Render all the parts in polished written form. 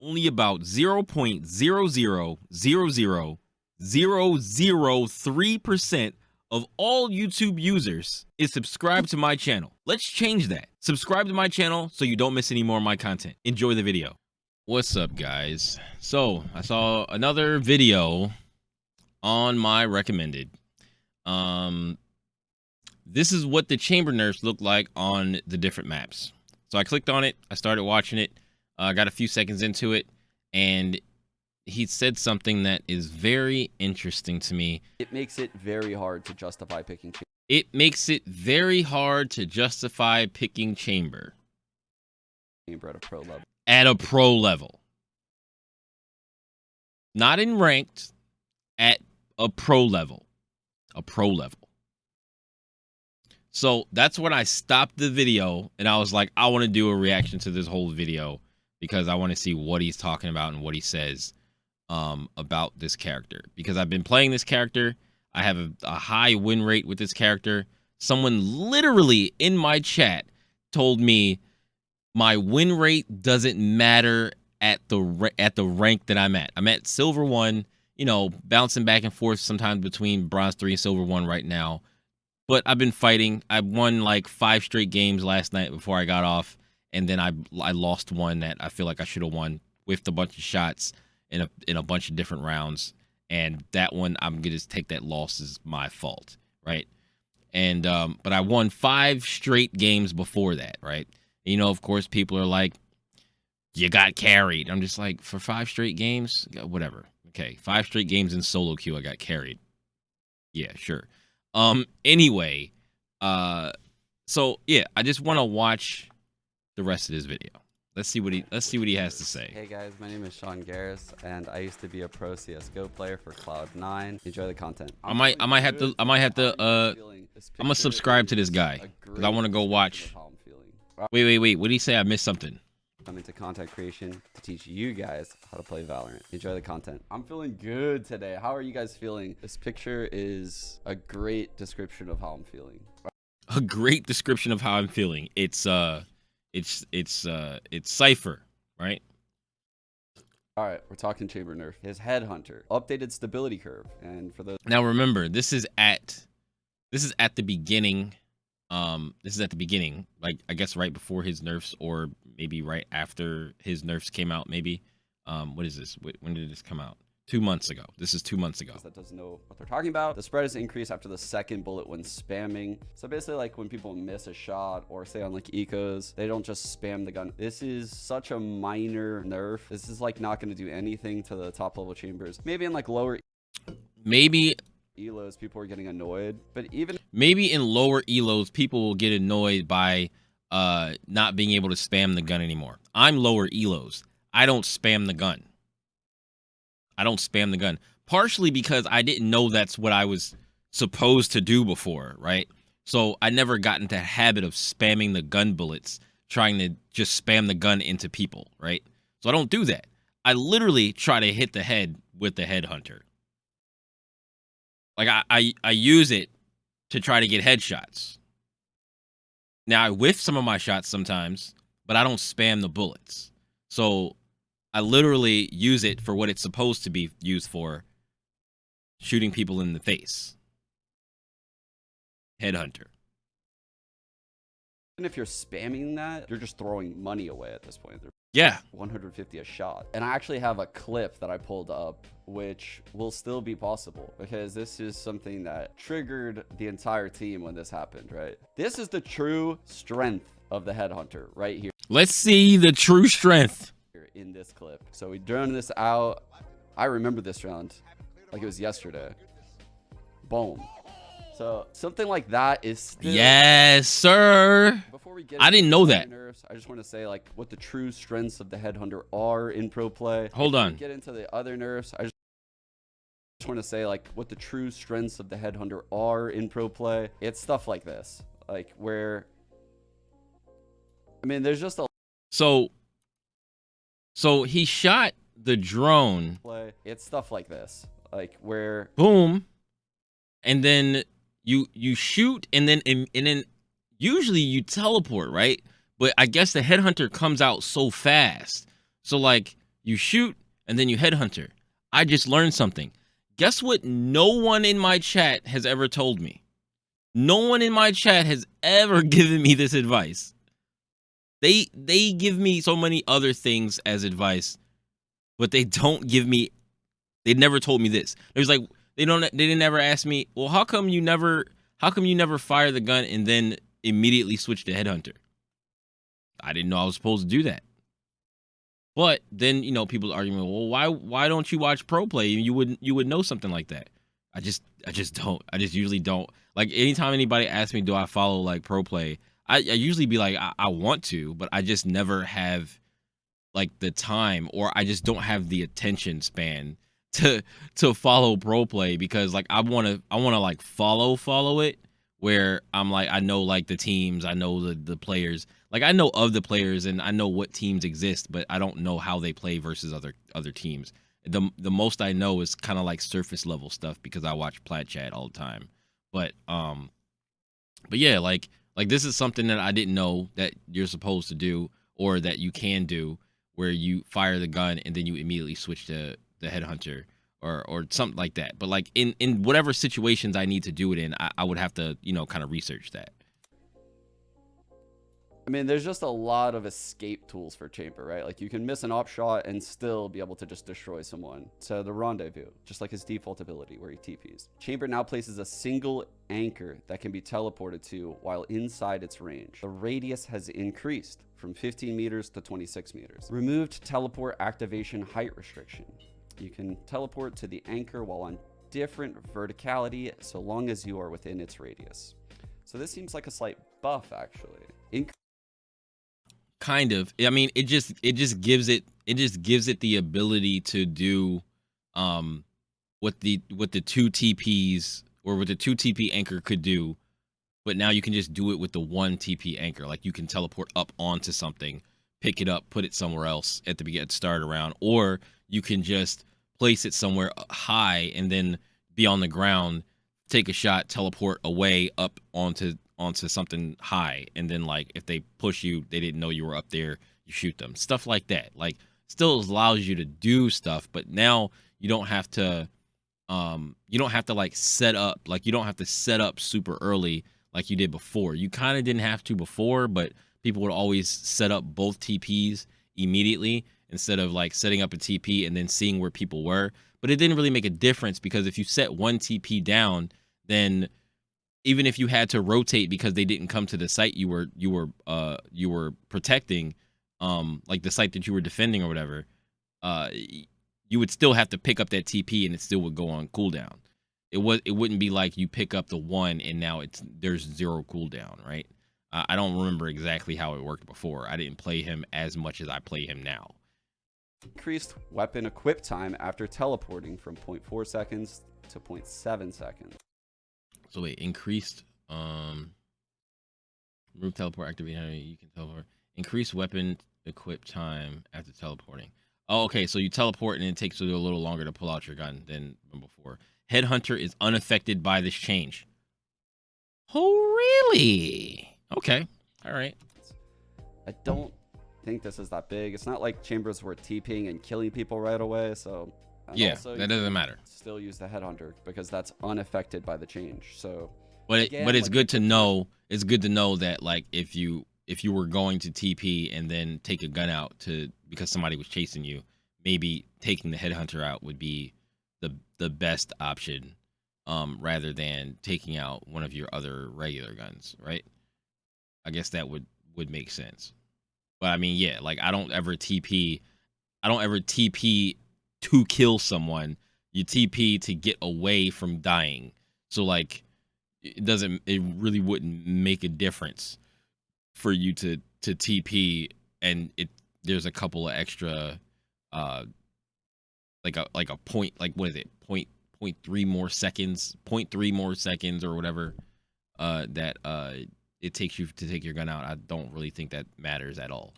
only about 0.0000003% of all YouTube users is subscribed to my channel. Let's change that. Subscribe to my channel so you don't miss any more of my content. Enjoy the video. What's up, guys? So I saw another video on my recommended. This is what the Chamber Nerfs look like on the different maps. So I clicked on it. I started watching it. Got a few seconds into it, and he said something that is very interesting to me. It makes it very hard to justify picking Chamber. It makes it very hard to justify picking Chamber At a pro level. At a pro level. Not in ranked, at a pro level. A pro level. So that's when I stopped the video, and I was like, I want to do a reaction to this whole video because I want to see what he's talking about and what he says about this character. Because I've been playing this character. I have a high win rate with this character. Someone literally in my chat told me my win rate doesn't matter at the rank that I'm at. I'm at Silver 1, you know, bouncing back and forth sometimes between Bronze 3 and Silver 1 right now. But I've been fighting. I won like 5 straight games last night before I got off. And then I lost one that I feel like I should have won with a bunch of shots in a bunch of different rounds. And that one, I'm going to take that loss as my fault, right? And but I won 5 straight games before that, right? You know, of course, people are like, you got carried. I'm just like, for 5 straight games? Whatever. Okay, 5 straight games in solo queue, I got carried. Yeah, sure. Anyway, so yeah, I just want to watch the rest of this video. Let's see what he has to say. Hey guys, my name is Chambers, and I used to be a pro CS:GO player for Cloud9. Enjoy the content. I might have to I'm gonna subscribe to this guy because I want to go watch. Wait. What did he say? I missed something. I'm into content creation to teach you guys how to play Valorant. Enjoy the content. I'm feeling good today. How are you guys feeling? This picture is a great description of how I'm feeling. A great description of how I'm feeling. It's Cypher, right? All right, we're talking Chamber Nerf. His Headhunter updated stability curve, and for those now remember, this is at the beginning. This is at the beginning, like I guess right before his nerfs, or maybe right after his nerfs came out. Maybe. What is this? When did this come out? 2 months ago. This is 2 months ago. That doesn't know what they're talking about. The spread is increased after the second bullet when spamming. So basically, like when people miss a shot or say on like ecos, they don't just spam the gun. This is such a minor nerf. This is like not going to do anything to the top level chambers. Maybe in like lower. Maybe. Elos, people are getting annoyed, but even maybe in lower elos, people will get annoyed by not being able to spam the gun anymore. I'm lower elos. I don't spam the gun. Partially because I didn't know that's what I was supposed to do before, right? So I never got into the habit of spamming the gun bullets, trying to just spam the gun into people, right? So I don't do that. I literally try to hit the head with the Headhunter. Like I use it to try to get headshots. Now I whiff some of my shots sometimes, but I don't spam the bullets. So I literally use it for what it's supposed to be used for, shooting people in the face. Headhunter. And if you're spamming that, you're just throwing money away at this point. Yeah. 150 a shot. And I actually have a clip that I pulled up, which will still be possible because this is something that triggered the entire team when this happened, right? This is the true strength of the Headhunter right here. Let's see the true strength in this clip. So we droned this out. I remember this round like it was yesterday. Boom. So something like that is still... Yes, sir. Before we get I didn't know that. Nerfs, I just want to say like what the true strengths of the Headhunter are in pro play. Hold on. Get into the other nerfs. I just want to say like what the true strengths of the Headhunter are in pro play. It's stuff like this, like where, I mean, there's just a so he shot the drone. It's stuff like this, like where boom, and then you shoot, and then usually you teleport, right? But I guess the Headhunter comes out so fast, so like You shoot, and then you headhunter. I just learned something. Guess what? No one in my chat has ever told me. No one in my chat has ever given me this advice. They give me so many other things as advice, but they don't give me. They never told me this. There's like they didn't ever ask me, well, how come you never fire the gun and then immediately switch to headhunter? I didn't know I was supposed to do that. But then, people arguing, well, why don't you watch pro play? You would know something like that. I just don't. I just usually don't. Like, anytime anybody asks me, do I follow like pro play? I usually be like, I want to, but I just never have like the time, or I just don't have the attention span to follow pro play, because like I wanna like follow it, where I'm like, I know like the teams, I know the players, like I know of the players and I know what teams exist, but I don't know how they play versus other teams. The most I know is kind of like surface level stuff because I watch Plat Chat all the time. But yeah, like this is something that I didn't know that you're supposed to do, or that you can do, where you fire the gun and then you immediately switch to the headhunter or something like that. But like in whatever situations I need to do it in, I would have to, kind of research that. I mean, there's just a lot of escape tools for Chamber, right? Like, you can miss an op shot and still be able to just destroy someone. So the rendezvous, just like his default ability where he TPs. Chamber now places a single anchor that can be teleported to while inside its range. The radius has increased from 15 meters to 26 meters. Removed teleport activation height restriction. You can teleport to the anchor while on different verticality so long as you are within its radius. So this seems like a slight buff, actually. Kind of. I mean, it just gives it the ability to do what the 2 TPs, or what the 2 TP anchor could do, but now you can just do it with the 1 TP anchor. Like, you can teleport up onto something, pick it up, put it somewhere else at the start around, or you can just place it somewhere high and then be on the ground, take a shot, teleport away up onto something high, and then like if they push you, they didn't know you were up there, you shoot them. Stuff like that. Like, still allows you to do stuff, but now you don't have to like set up, like you don't have to set up super early like you did before. You kind of didn't have to before, but people would always set up both TPs immediately instead of like setting up a TP and then seeing where people were. But it didn't really make a difference, because if you set 1 TP down, then even if you had to rotate because they didn't come to the site you were protecting, like the site that you were defending or whatever, you would still have to pick up that TP and it still would go on cooldown. It wouldn't be like you pick up the 1 and now there's 0 cooldown, right? I don't remember exactly how it worked before. I didn't play him as much as I play him now. Increased weapon equip time after teleporting from 0.4 seconds to 0.7 seconds. So wait, increased remove teleport activate. You can teleport. Increase weapon equip time after teleporting. Oh, okay. So you teleport and it takes you a little longer to pull out your gun than before. Headhunter is unaffected by this change. Oh, really? Okay. All right. I don't think this is that big. It's not like Chambers were TPing and killing people right away, so yeah, that doesn't matter. Still use the headhunter because that's unaffected by the change. So, but it's good to know. It's good to know that, like, if you were going to TP and then take a gun out because somebody was chasing you, maybe taking the headhunter out would be the best option, rather than taking out one of your other regular guns, right? I guess that would make sense. But I mean, yeah, like I don't ever TP to kill someone. You TP to get away from dying. So like it really wouldn't make a difference for you to TP, and there's a couple of extra like a point, like what is it, 0.3 more seconds, 0.3 more seconds or whatever that it takes you to take your gun out. I don't really think that matters at all.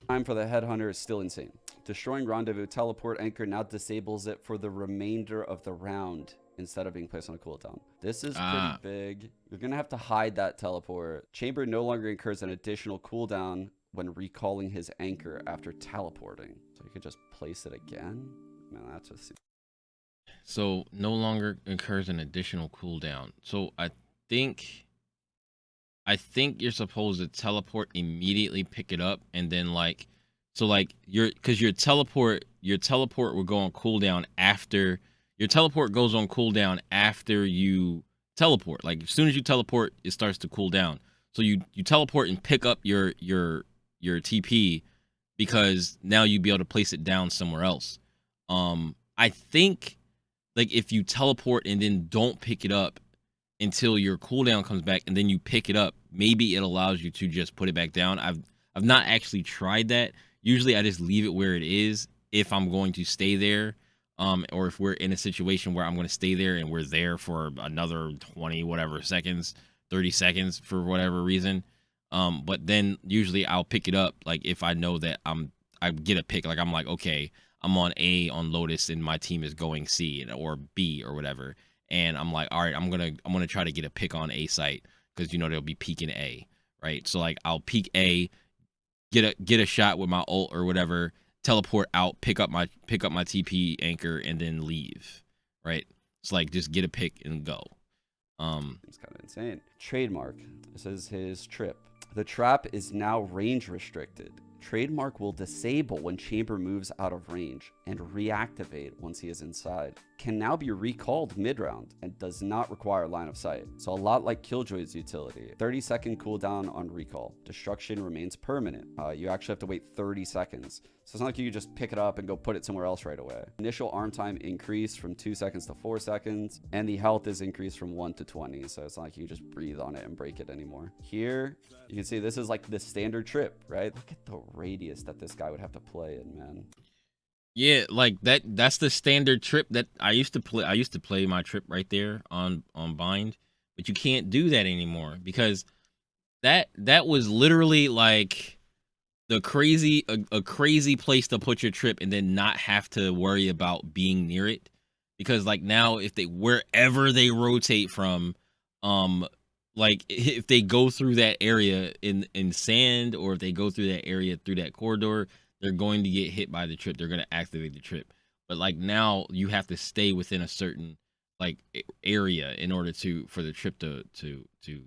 Time for the headhunter is still insane. Destroying rendezvous teleport anchor now disables it for the remainder of the round instead of being placed on a cooldown. This is pretty big. You're gonna have to hide that teleport. Chamber no longer incurs an additional cooldown when recalling his anchor after teleporting. So you could just place it again. Man, that's just... So no longer incurs an additional cooldown. So think you're supposed to teleport immediately, pick it up, and then like, so like because your teleport will go on cooldown after your teleport goes on cooldown after you teleport. Like as soon as you teleport, it starts to cool down. So you teleport and pick up your TP because now you'd be able to place it down somewhere else. I think like if you teleport and then don't pick it up until your cooldown comes back and then you pick it up, maybe it allows you to just put it back down. I've not actually tried that. Usually I just leave it where it is if I'm going to stay there, or if we're in a situation where I'm going to stay there and we're there for another 20 whatever seconds, 30 seconds for whatever reason. But then usually I'll pick it up like if I know that I get a pick, like I'm like, okay, I'm on A on Lotus and my team is going C or B or whatever. And I'm like, all right, I'm gonna try to get a pick on A site because you know they'll be peeking A, right? So like I'll peek A, get a shot with my ult or whatever, teleport out, pick up my TP anchor, and then leave, right? It's like just get a pick and go. It's kind of insane. Trademark. This is his trip. The trap is now range restricted. Trademark will disable when Chamber moves out of range and reactivate once he is inside. Can now be recalled mid-round and does not require line of sight. So a lot like Killjoy's utility. 30-second cooldown on recall. Destruction remains permanent. You actually have to wait 30 seconds. So it's not like you just pick it up and go put it somewhere else right away. Initial arm time increased from 2 seconds to 4 seconds, and the health is increased from 1 to 20. So it's not like you just breathe on it and break it anymore. Here, you can see this is like the standard trip, right? Look at the radius that this guy would have to play in, man. Yeah, like that's the standard trip that I used to play. I used to play my trip right there on Bind, but you can't do that anymore because that was literally like the crazy a crazy place to put your trip and then not have to worry about being near it. Because like now if they wherever they rotate from, like if they go through that area in sand, or if they go through that area through that corridor, they're going to get hit by the trip. They're going to activate the trip. But like now you have to stay within a certain like area in order for the trip to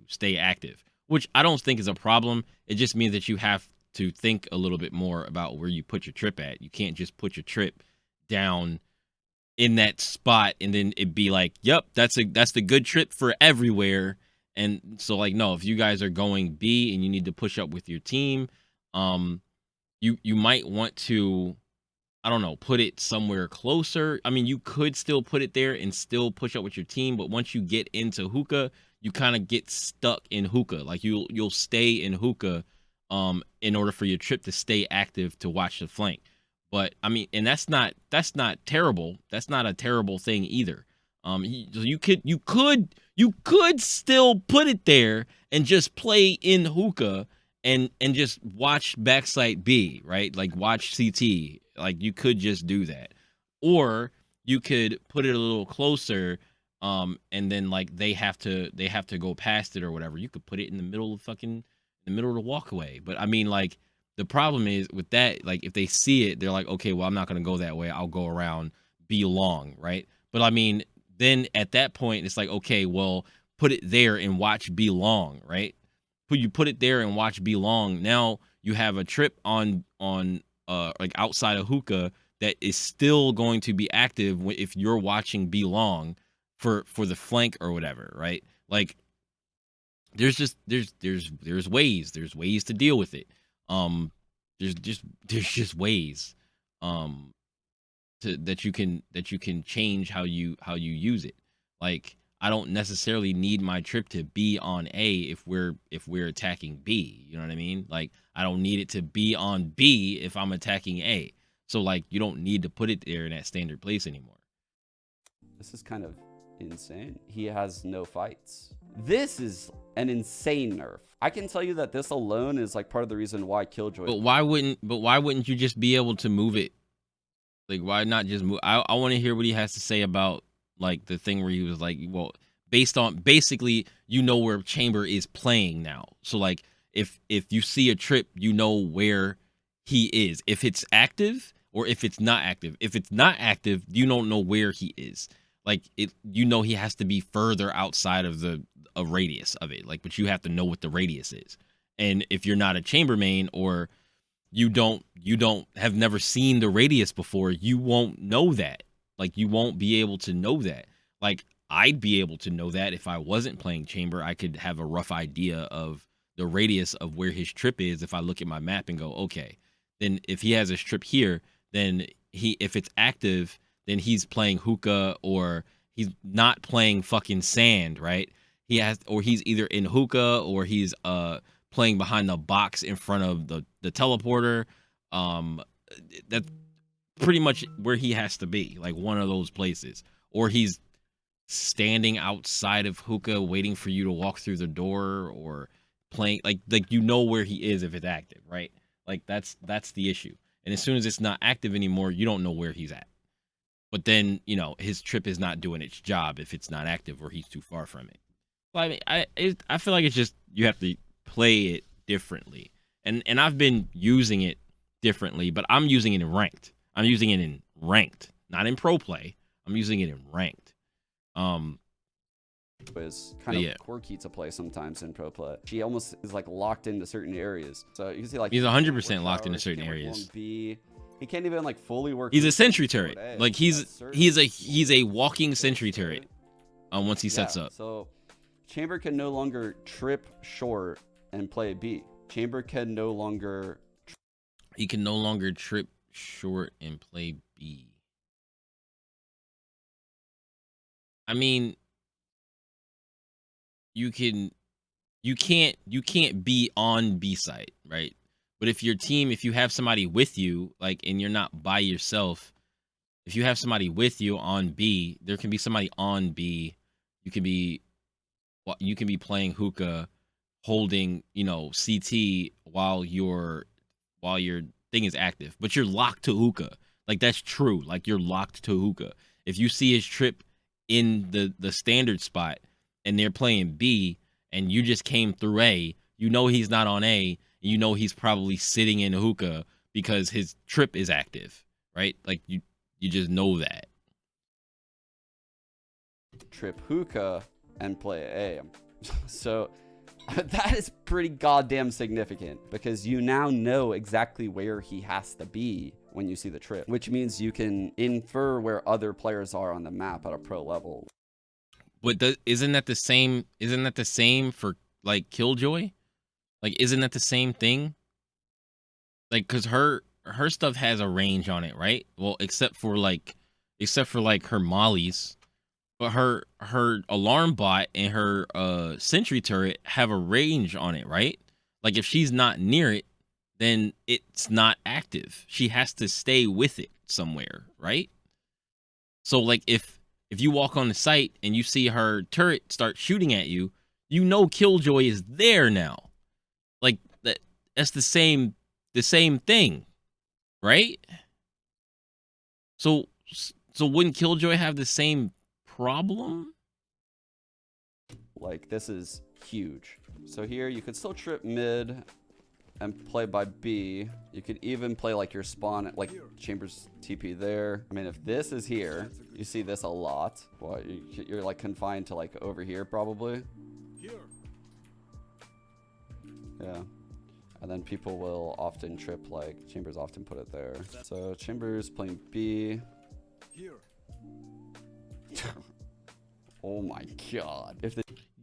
stay active, which I don't think is a problem. It just means that you have to think a little bit more about where you put your trip at. You can't just put your trip down in that spot and then it'd be like, yep, that's the good trip for everywhere. And so like, no, if you guys are going B and you need to push up with your team, you might want to, I don't know, put it somewhere closer. I mean, you could still put it there and still push up with your team, but once you get into hookah, you kind of get stuck in hookah. Like you'll stay in hookah in order for your trip to stay active to watch the flank. But I mean, and that's not terrible. That's not a terrible thing either. You could still put it there and just play in hookah and just watch backside B, right? Like watch CT. Like you could just do that. Or you could put it a little closer, and then like they have to go past it or whatever. You could put it in the middle of the walkway. But I mean, like the problem is with that, like if they see it, they're like, okay, well, I'm not gonna go that way. I'll go around B long, right? But I mean, then at that point, it's like, okay, well, put it there and watch B long, right? You put it there and watch B long. Now you have a trip on like outside of hookah that is still going to be active if you're watching B long for the flank or whatever, right? Like there's ways to deal with it. There's just ways that you can change how you use it. Like I don't necessarily need my trip to be on A if we're attacking B. You know what I mean? Like I don't need it to be on B if I'm attacking A. So like you don't need to put it there in that standard place anymore. This is kind of insane. He has no fights. This is an insane nerf. I can tell you that this alone is like part of the reason why Killjoy. But why wouldn't you just be able to move it? Like why not just move? I want to hear what he has to say about like the thing where he was like, well, basically, you know where Chamber is playing now. So like if you see a trip, you know where he is. If it's active or if it's not active. If it's not active, you don't know where he is. Like you know he has to be further outside of the a radius of it. Like, but you have to know what the radius is. And if you're not a chamber main or you don't have never seen the radius before, you won't know that. Like, you won't be able to know that. Like, I'd be able to know that if I wasn't playing chamber. I could have a rough idea of the radius of where his trip is if I look at my map and go, okay, then if he has his trip here, then if it's active, then he's playing hookah, or he's not playing fucking sand, right? Or he's either in hookah, or he's playing behind the box in front of the teleporter. That's pretty much where he has to be, like one of those places. Or he's standing outside of hookah waiting for you to walk through the door, or playing like you know where he is if it's active, right? Like that's the issue. And as soon as it's not active anymore, you don't know where he's at. But then, you know, his trip is not doing its job if it's not active or he's too far from it. Well, I mean, I feel like it's just you have to play it differently. And I've been using it differently, but I'm using it in ranked. I'm using it in ranked, not in pro play. I'm using it in ranked. Is kind of quirky to play sometimes in pro play. She almost is like locked into certain areas. So you can see like he's 100% locked into certain areas. He can't even like fully work. He's a sentry turret. Like he's a walking sentry turret. Once he sets up. So chamber can no longer trip short and play B. Chamber can no longer. He can no longer trip short and play B. I mean, you can't be on B site, right? But if you have somebody with you, like, and you're not by yourself, if you have somebody with you on B, there can be somebody on B. You can be playing hookah, holding, you know, CT while your thing is active, but you're locked to hookah. Like, that's true. Like, you're locked to hookah. If you see his trip in the standard spot and they're playing B and you just came through A, you know he's not on A, and you know he's probably sitting in hookah because his trip is active, right? Like, you just know that. Trip hookah and play A. So that is pretty goddamn significant, because you now know exactly where he has to be when you see the trip, which means you can infer where other players are on the map at a pro level. But isn't that the same? Isn't that the same for like Killjoy? Like, isn't that the same thing? Like, cause her stuff has a range on it, right? Well, except for like her mollies, but her alarm bot and her sentry turret have a range on it, right? Like, if she's not near it, then it's not active. She has to stay with it somewhere, right? So like, if you walk on the site and you see her turret start shooting at you, you know Killjoy is there now. Like, that's the same thing, right? So wouldn't Killjoy have the same problem? Like, this is huge. So here you could still trip mid and play by B. You could even play like your spawn at like Chambers TP there. I mean, if this is here, you see this a lot. Well, you're like confined to like over here probably. Yeah. And then people will often trip, like Chambers often put it there. So Chambers playing B. Oh my god.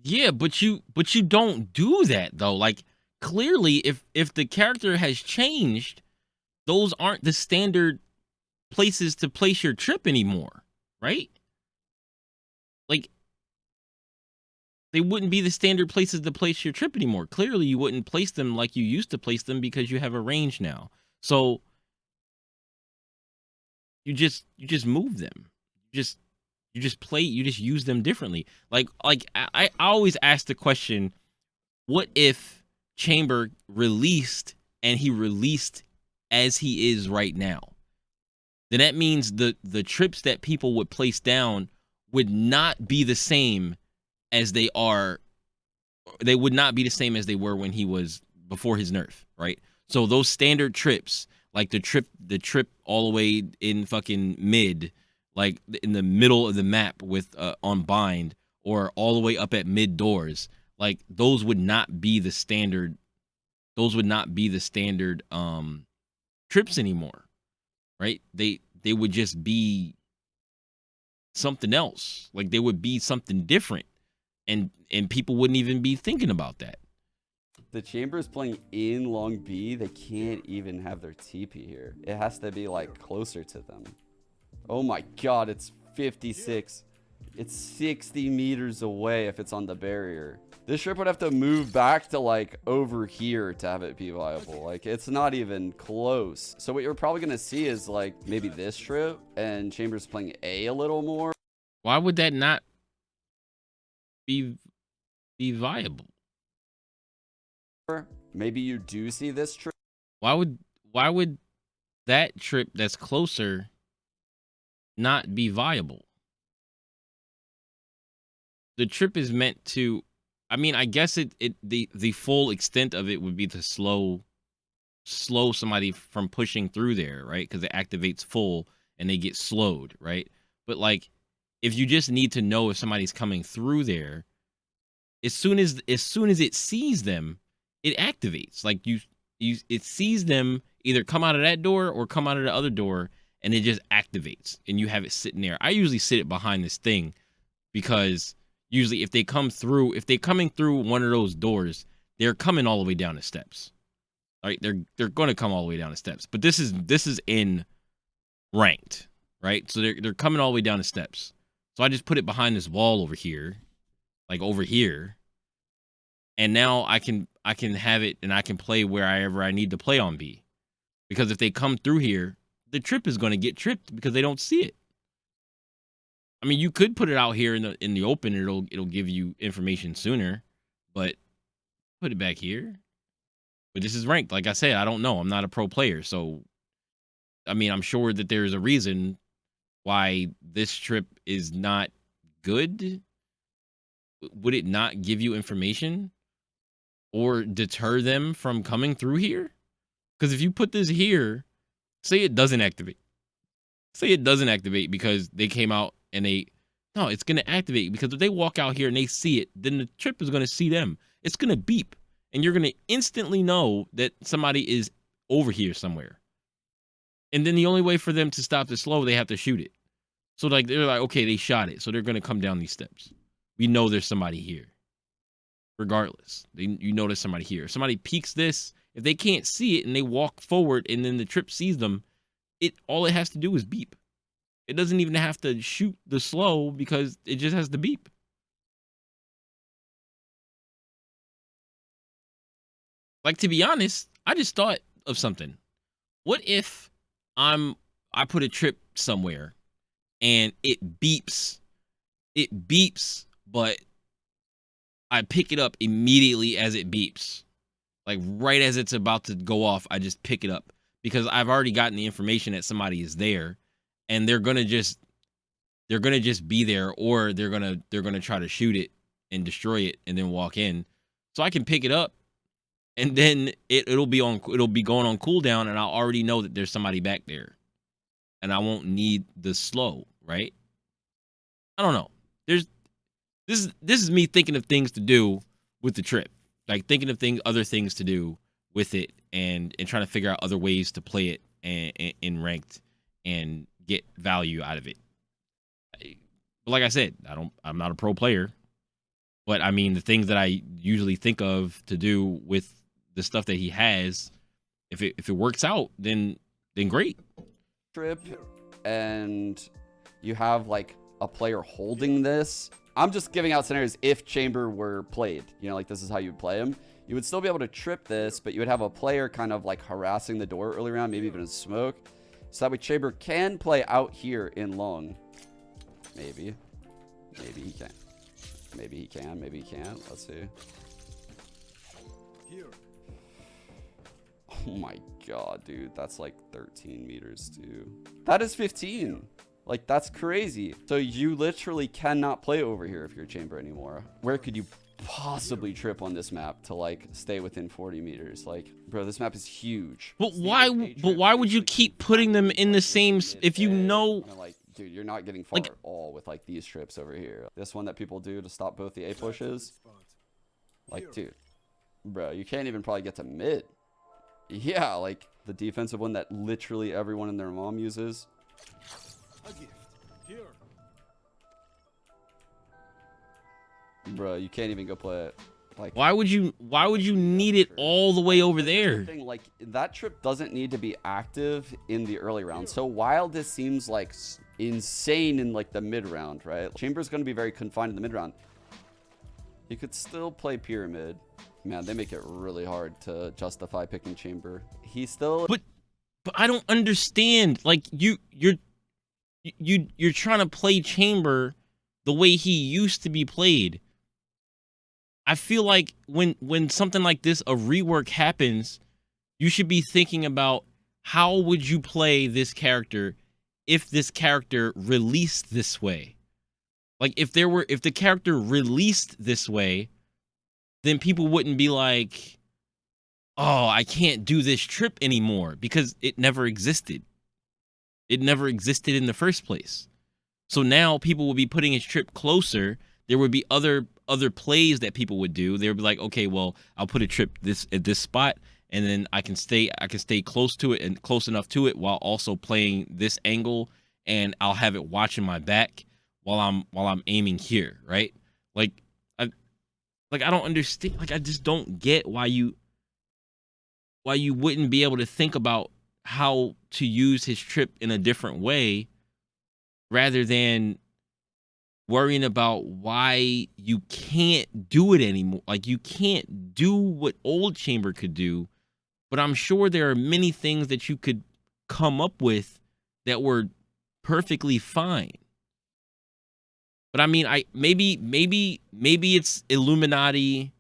Yeah, but you don't do that though. Like, clearly, if the character has changed, those aren't the standard places to place your trip anymore, right? Like, they wouldn't be the standard places to place your trip anymore. Clearly, you wouldn't place them like you used to place them because you have a range now. So you just move them. You just use them differently. Like I always ask the question, what if Chamber released and he released as he is right now? Then that means the trips that people would place down would not be the same as they are. They would not be the same as they were when he was before his nerf, right? So those standard trips, like the trip all the way in fucking mid, like in the middle of the map with on bind, or all the way up at mid doors, like those would not be the standard. Those would not be the standard trips anymore, right? They would just be something else. Like they would be something different, and people wouldn't even be thinking about that. The Chambers playing in long B, they can't even have their TP here. It has to be like closer to them. Oh my god, it's 56. It's 60 meters away if it's on the barrier. This trip would have to move back to like over here to have it be viable. Like it's not even close. So what you're probably gonna see is like maybe this trip and Chambers playing A a little more. Why would that not be viable? Maybe you do see this trip. Why would that trip that's closer not be viable? The trip is meant to, I mean, I guess the full extent of it would be to slow somebody from pushing through there, right? Because it activates full and they get slowed, right? But like, if you just need to know if somebody's coming through there, as soon as it sees them, it activates. Like it sees them either come out of that door or come out of the other door, and it just activates, and you have it sitting there. I usually sit it behind this thing because usually if they're coming through one of those doors, they're coming all the way down the steps. Right? They're going to come all the way down the steps. But this is in ranked, right? So they're coming all the way down the steps. So I just put it behind this wall over here, like over here. And now I can have it and I can play wherever I need to play on B. Because if they come through here, the trip is going to get tripped because they don't see it. I mean, you could put it out here in the open, and it'll give you information sooner, but put it back here. But this is ranked. Like I said, I don't know. I'm not a pro player, so I mean, I'm sure that there's a reason why this trip is not good. Would it not give you information or deter them from coming through here? Because if you put this here, say it doesn't activate. Say it doesn't activate because they came out and no, it's going to activate because if they walk out here and they see it, then the trip is going to see them. It's going to beep and you're going to instantly know that somebody is over here somewhere. And then the only way for them to stop the slow, they have to shoot it. So like they're like, okay, they shot it. So they're going to come down these steps. We know there's somebody here. Regardless, you know there's somebody here. If somebody peeks this, if they can't see it and they walk forward and then the trip sees them, all it has to do is beep. It doesn't even have to shoot the slow because it just has to beep. Like, to be honest, I just thought of something. What if I put a trip somewhere and it beeps? It beeps, but I pick it up immediately as it beeps. Like right as it's about to go off, I just pick it up because I've already gotten the information that somebody is there and they're going to just be there, or they're going to try to shoot it and destroy it and then walk in. So I can pick it up and then it'll be going on cooldown and I'll already know that there's somebody back there. And I won't need the slow, right? I don't know. This is me thinking of things to do with the trip, like thinking of other things to do with it, and trying to figure out other ways to play it in ranked and get value out of it. But like I said, I'm not a pro player, but I mean the things that I usually think of to do with the stuff that he has, if it works out, then great. Trip, and you have like a player holding this. I'm just giving out scenarios if Chamber were played. You know, like this is how you would play him. You would still be able to trip this, but you would have a player kind of like harassing the door early round, maybe even in smoke. So that way Chamber can play out here in long. Maybe. Maybe he can. Maybe he can. Maybe he can't. Let's see. Here. Oh my god, dude. That's like 13 meters, too. That is 15. Like, that's crazy. So you literally cannot play over here if you're Chamber anymore. Where could you possibly trip on this map to like stay within 40 meters? Like, bro, this map is huge. But why would you keep putting them in the same if you know like, dude, you're not getting far at all with like these trips over here. This one that people do to stop both the A pushes. Like, dude, bro, you can't even probably get to mid. Yeah, like the defensive one that literally everyone and their mom uses. A gift. Here. Bro, you can't even go play it. Like, why would you need it all the way over there? Like, that trip doesn't need to be active in the early round. So while this seems like insane in like the mid round, right? Chambers going to be very confined in the mid round. You could still play pyramid. Man, they make it really hard to justify picking Chamber. He's still, but I don't understand. Like, you're trying to play Chamber the way he used to be played. I feel like when something like this, a rework happens, you should be thinking about how would you play this character if this character released this way. Like, if the character released this way, then people wouldn't be like, oh, I can't do this trip anymore, because it never existed. It never existed in the first place. So now people will be putting his trip closer. There would be other plays that people would do. They would be like, okay, well, I'll put a trip at this spot, and then I can stay close to it and close enough to it while also playing this angle, and I'll have it watching my back while I'm aiming here, right? I don't understand. Like, I just don't get why you wouldn't be able to think about how to use his trip in a different way rather than worrying about why you can't do it anymore. Like, you can't do what old Chamber could do, but I'm sure there are many things that you could come up with that were perfectly fine. But I mean, maybe it's Illuminati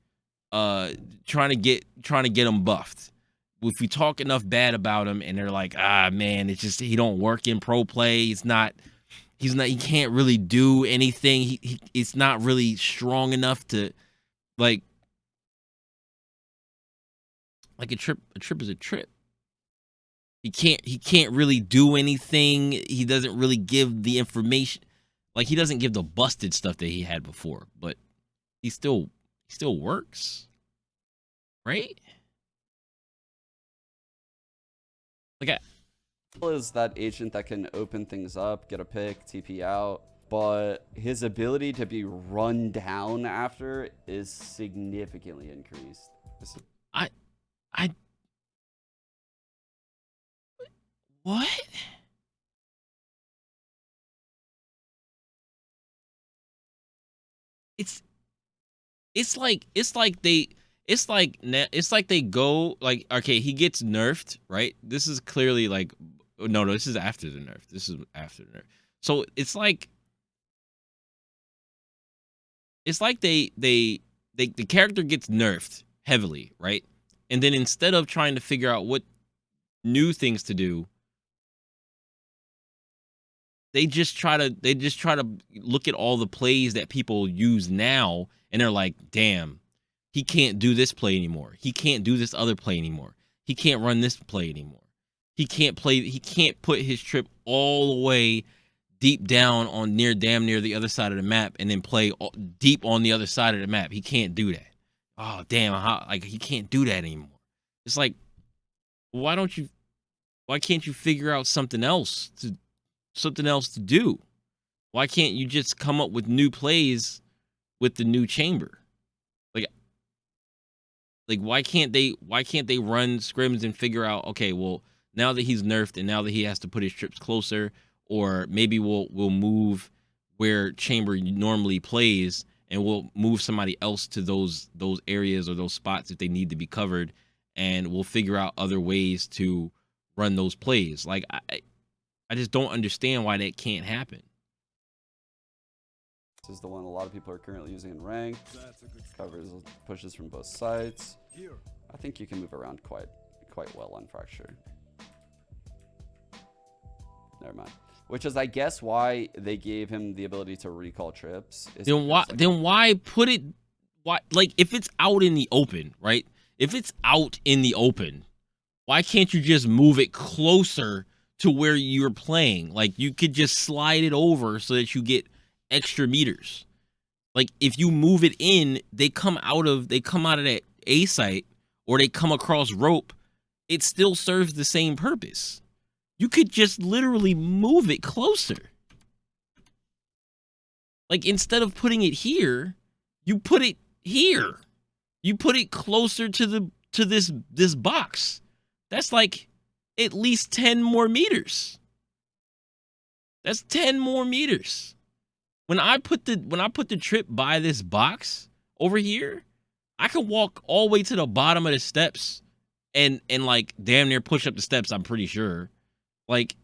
trying to get him buffed. If we talk enough bad about him and they're like, ah man, it's just he don't work in pro play. He can't really do anything. It's not really strong enough to like a trip is a trip. He can't really do anything. He doesn't really give the information. Like, he doesn't give the busted stuff that he had before, but he still works, right? Like, is that agent that can open things up, get a pick, TP out, but his ability to be run down after is significantly increased. What? It's like they go like, okay, he gets nerfed, right? This is clearly like, no, this is after the nerf. This is after the nerf. So it's like the character gets nerfed heavily, right? And then instead of trying to figure out what new things to do, they just try to look at all the plays that people use now, and they're like, damn, he can't do this play anymore. He can't do this other play anymore. He can't run this play anymore. He can't put his trip all the way deep down on damn near the other side of the map and then play deep on the other side of the map. He can't do that. Oh, damn, he can't do that anymore. It's like, why can't you figure out something else to do? Why can't you just come up with new plays with the new Chamber? Like why can't they run scrims and figure out, okay, well, now that he's nerfed and now that he has to put his trips closer, or maybe we'll move where Chamber normally plays and we'll move somebody else to those areas or those spots if they need to be covered, and we'll figure out other ways to run those plays. Like, I just don't understand why that can't happen. This is the one a lot of people are currently using in rank. Covers pushes from both sides. I think you can move around quite well on Fracture. Never mind. Which is, I guess, why they gave him the ability to recall trips. Then why put it why, like, if it's out in the open, right? If it's out in the open, why can't you just move it closer to where you're playing? Like, you could just slide it over so that you get extra meters. Like, if you move it in, they come out of that A site, or they come across rope, it still serves the same purpose. You could just literally move it closer. Like, instead of putting it here, you put it here. You put it closer to this box. That's like at least 10 more meters. That's 10 more meters. When I put the trip by this box over here, I could walk all the way to the bottom of the steps and like damn near push up the steps, I'm pretty sure. Like,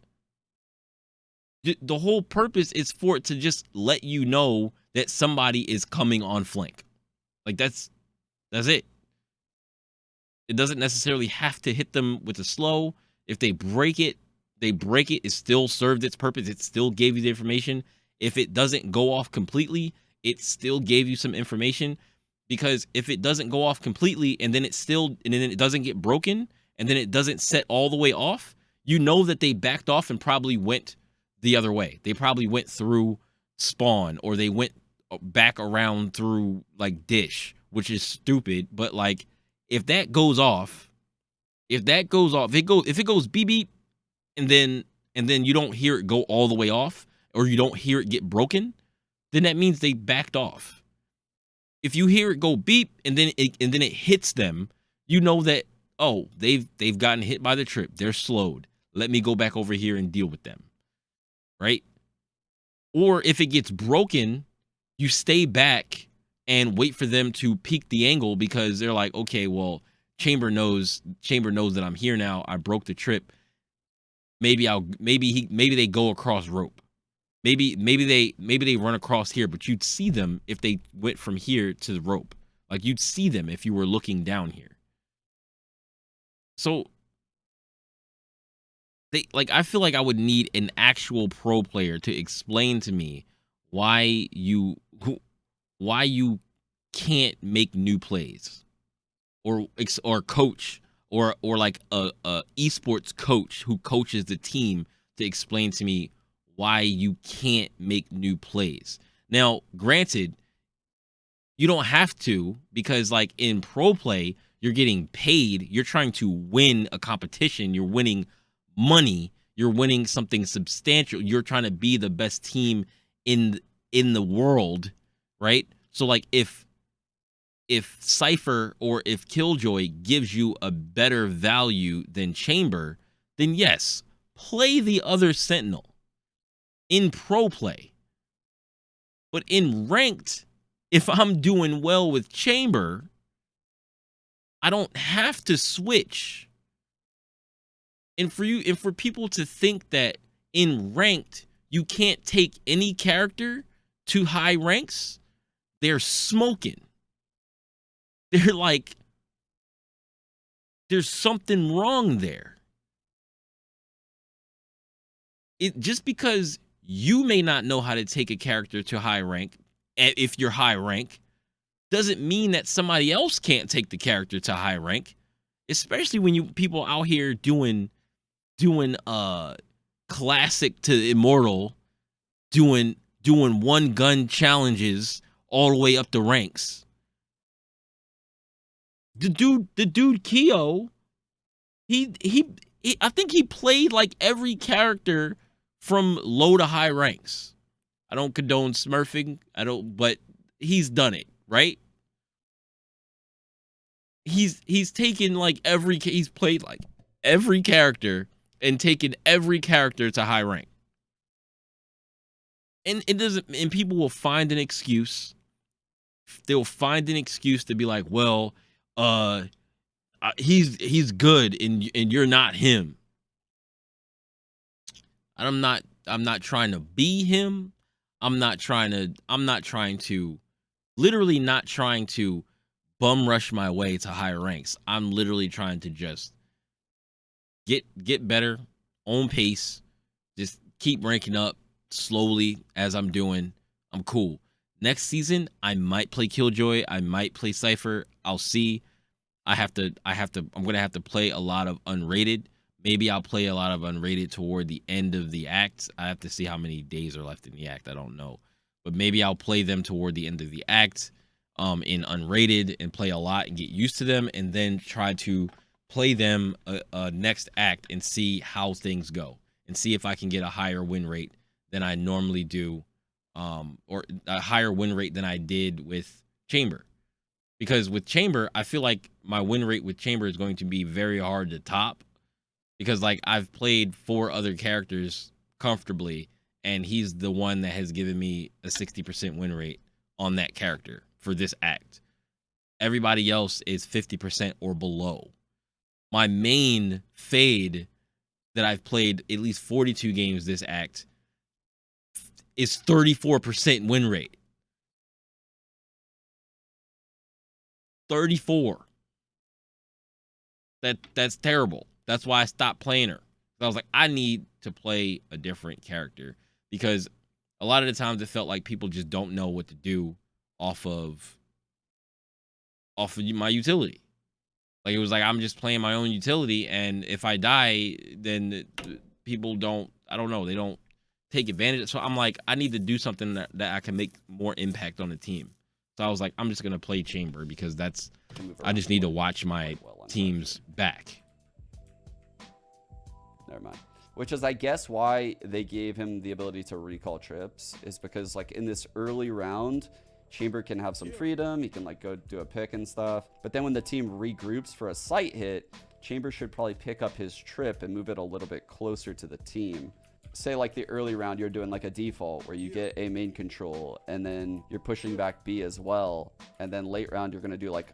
the whole purpose is for it to just let you know that somebody is coming on flank. Like, that's it. It doesn't necessarily have to hit them with a slow. If they break it, it still served its purpose. It still gave you the information. If it doesn't go off completely, it still gave you some information. Because if it doesn't go off completely and then it doesn't get broken and then it doesn't set all the way off, you know that they backed off and probably went the other way. They probably went through spawn, or they went back around through like dish, which is stupid. But like, if that goes off, if it goes beep beep, and then you don't hear it go all the way off, or you don't hear it get broken, then that means they backed off. If you hear it go beep and then it hits them, you know that, oh, they've gotten hit by the trip. They're slowed. Let me go back over here and deal with them. Right? Or if it gets broken, you stay back and wait for them to peak the angle, because they're like, okay, well, Chamber knows that I'm here now. I broke the trip. Maybe they go across rope. Maybe they run across here, but you'd see them if they went from here to the rope. Like, you'd see them if you were looking down here. So I feel like I would need an actual pro player to explain to me why you can't make new plays, or coach, or like a esports coach who coaches the team to explain to me why you can't make new plays. Now, granted, you don't have to, because like in pro play, you're getting paid. You're trying to win a competition. You're winning money. You're winning something substantial. You're trying to be the best team in the world, right? So like, if Cypher or if Killjoy gives you a better value than Chamber, then yes, play the other Sentinel in pro play. But in ranked, if I'm doing well with Chamber, I don't have to switch. And for people to think that in ranked you can't take any character to high ranks, they're smoking. They're like, there's something wrong there. Just because you may not know how to take a character to high rank, if you're high rank, doesn't mean that somebody else can't take the character to high rank. Especially when people out here doing classic to immortal, doing one gun challenges all the way up the ranks. The dude Keo, he I think he played like every character from low to high ranks. I don't condone smurfing. But he's done it, right? He's taken like he's played like every character and taken every character to high rank. And people will find an excuse. They'll find an excuse to be like, well, he's good and you're not him. I'm not trying to be him. I'm not trying to bum rush my way to higher ranks. I'm literally trying to just get better, on pace, just keep ranking up slowly as I'm doing. I'm cool. Next season, I might play Killjoy. I might play Cypher. I'll see. I'm gonna have to play a lot of unrated. Maybe I'll play a lot of unrated toward the end of the act. I have to see how many days are left in the act. I don't know. But maybe I'll play them toward the end of the act in unrated and play a lot and get used to them, and then try to play them next act and see how things go and see if I can get a higher win rate than I normally do, or a higher win rate than I did with Chamber. Because with Chamber, I feel like my win rate with Chamber is going to be very hard to top, because like I've played 4 other characters comfortably, and he's the one that has given me a 60% win rate on that character for this act. Everybody else is 50% or below. My main Fade that I've played at least 42 games this act is 34% win rate. 34. That's terrible. That's why I stopped playing her. I was like, I need to play a different character, because a lot of the times it felt like people just don't know what to do off of my utility. Like, it was like I'm just playing my own utility, and if I die, then people don't, I don't know, they don't take advantage. So I'm like, I need to do something that I can make more impact on the team. So I was like, I'm just gonna play Chamber, because I just need to watch my team's back. Never mind. Which is, I guess, why they gave him the ability to recall trips, is because like in this early round, Chamber can have some freedom. He can like go do a pick and stuff. But then when the team regroups for a sight hit, Chamber should probably pick up his trip and move it a little bit closer to the team. Say like the early round, you're doing like a default where you get A main control, and then you're pushing back B as well. And then late round, you're going to do like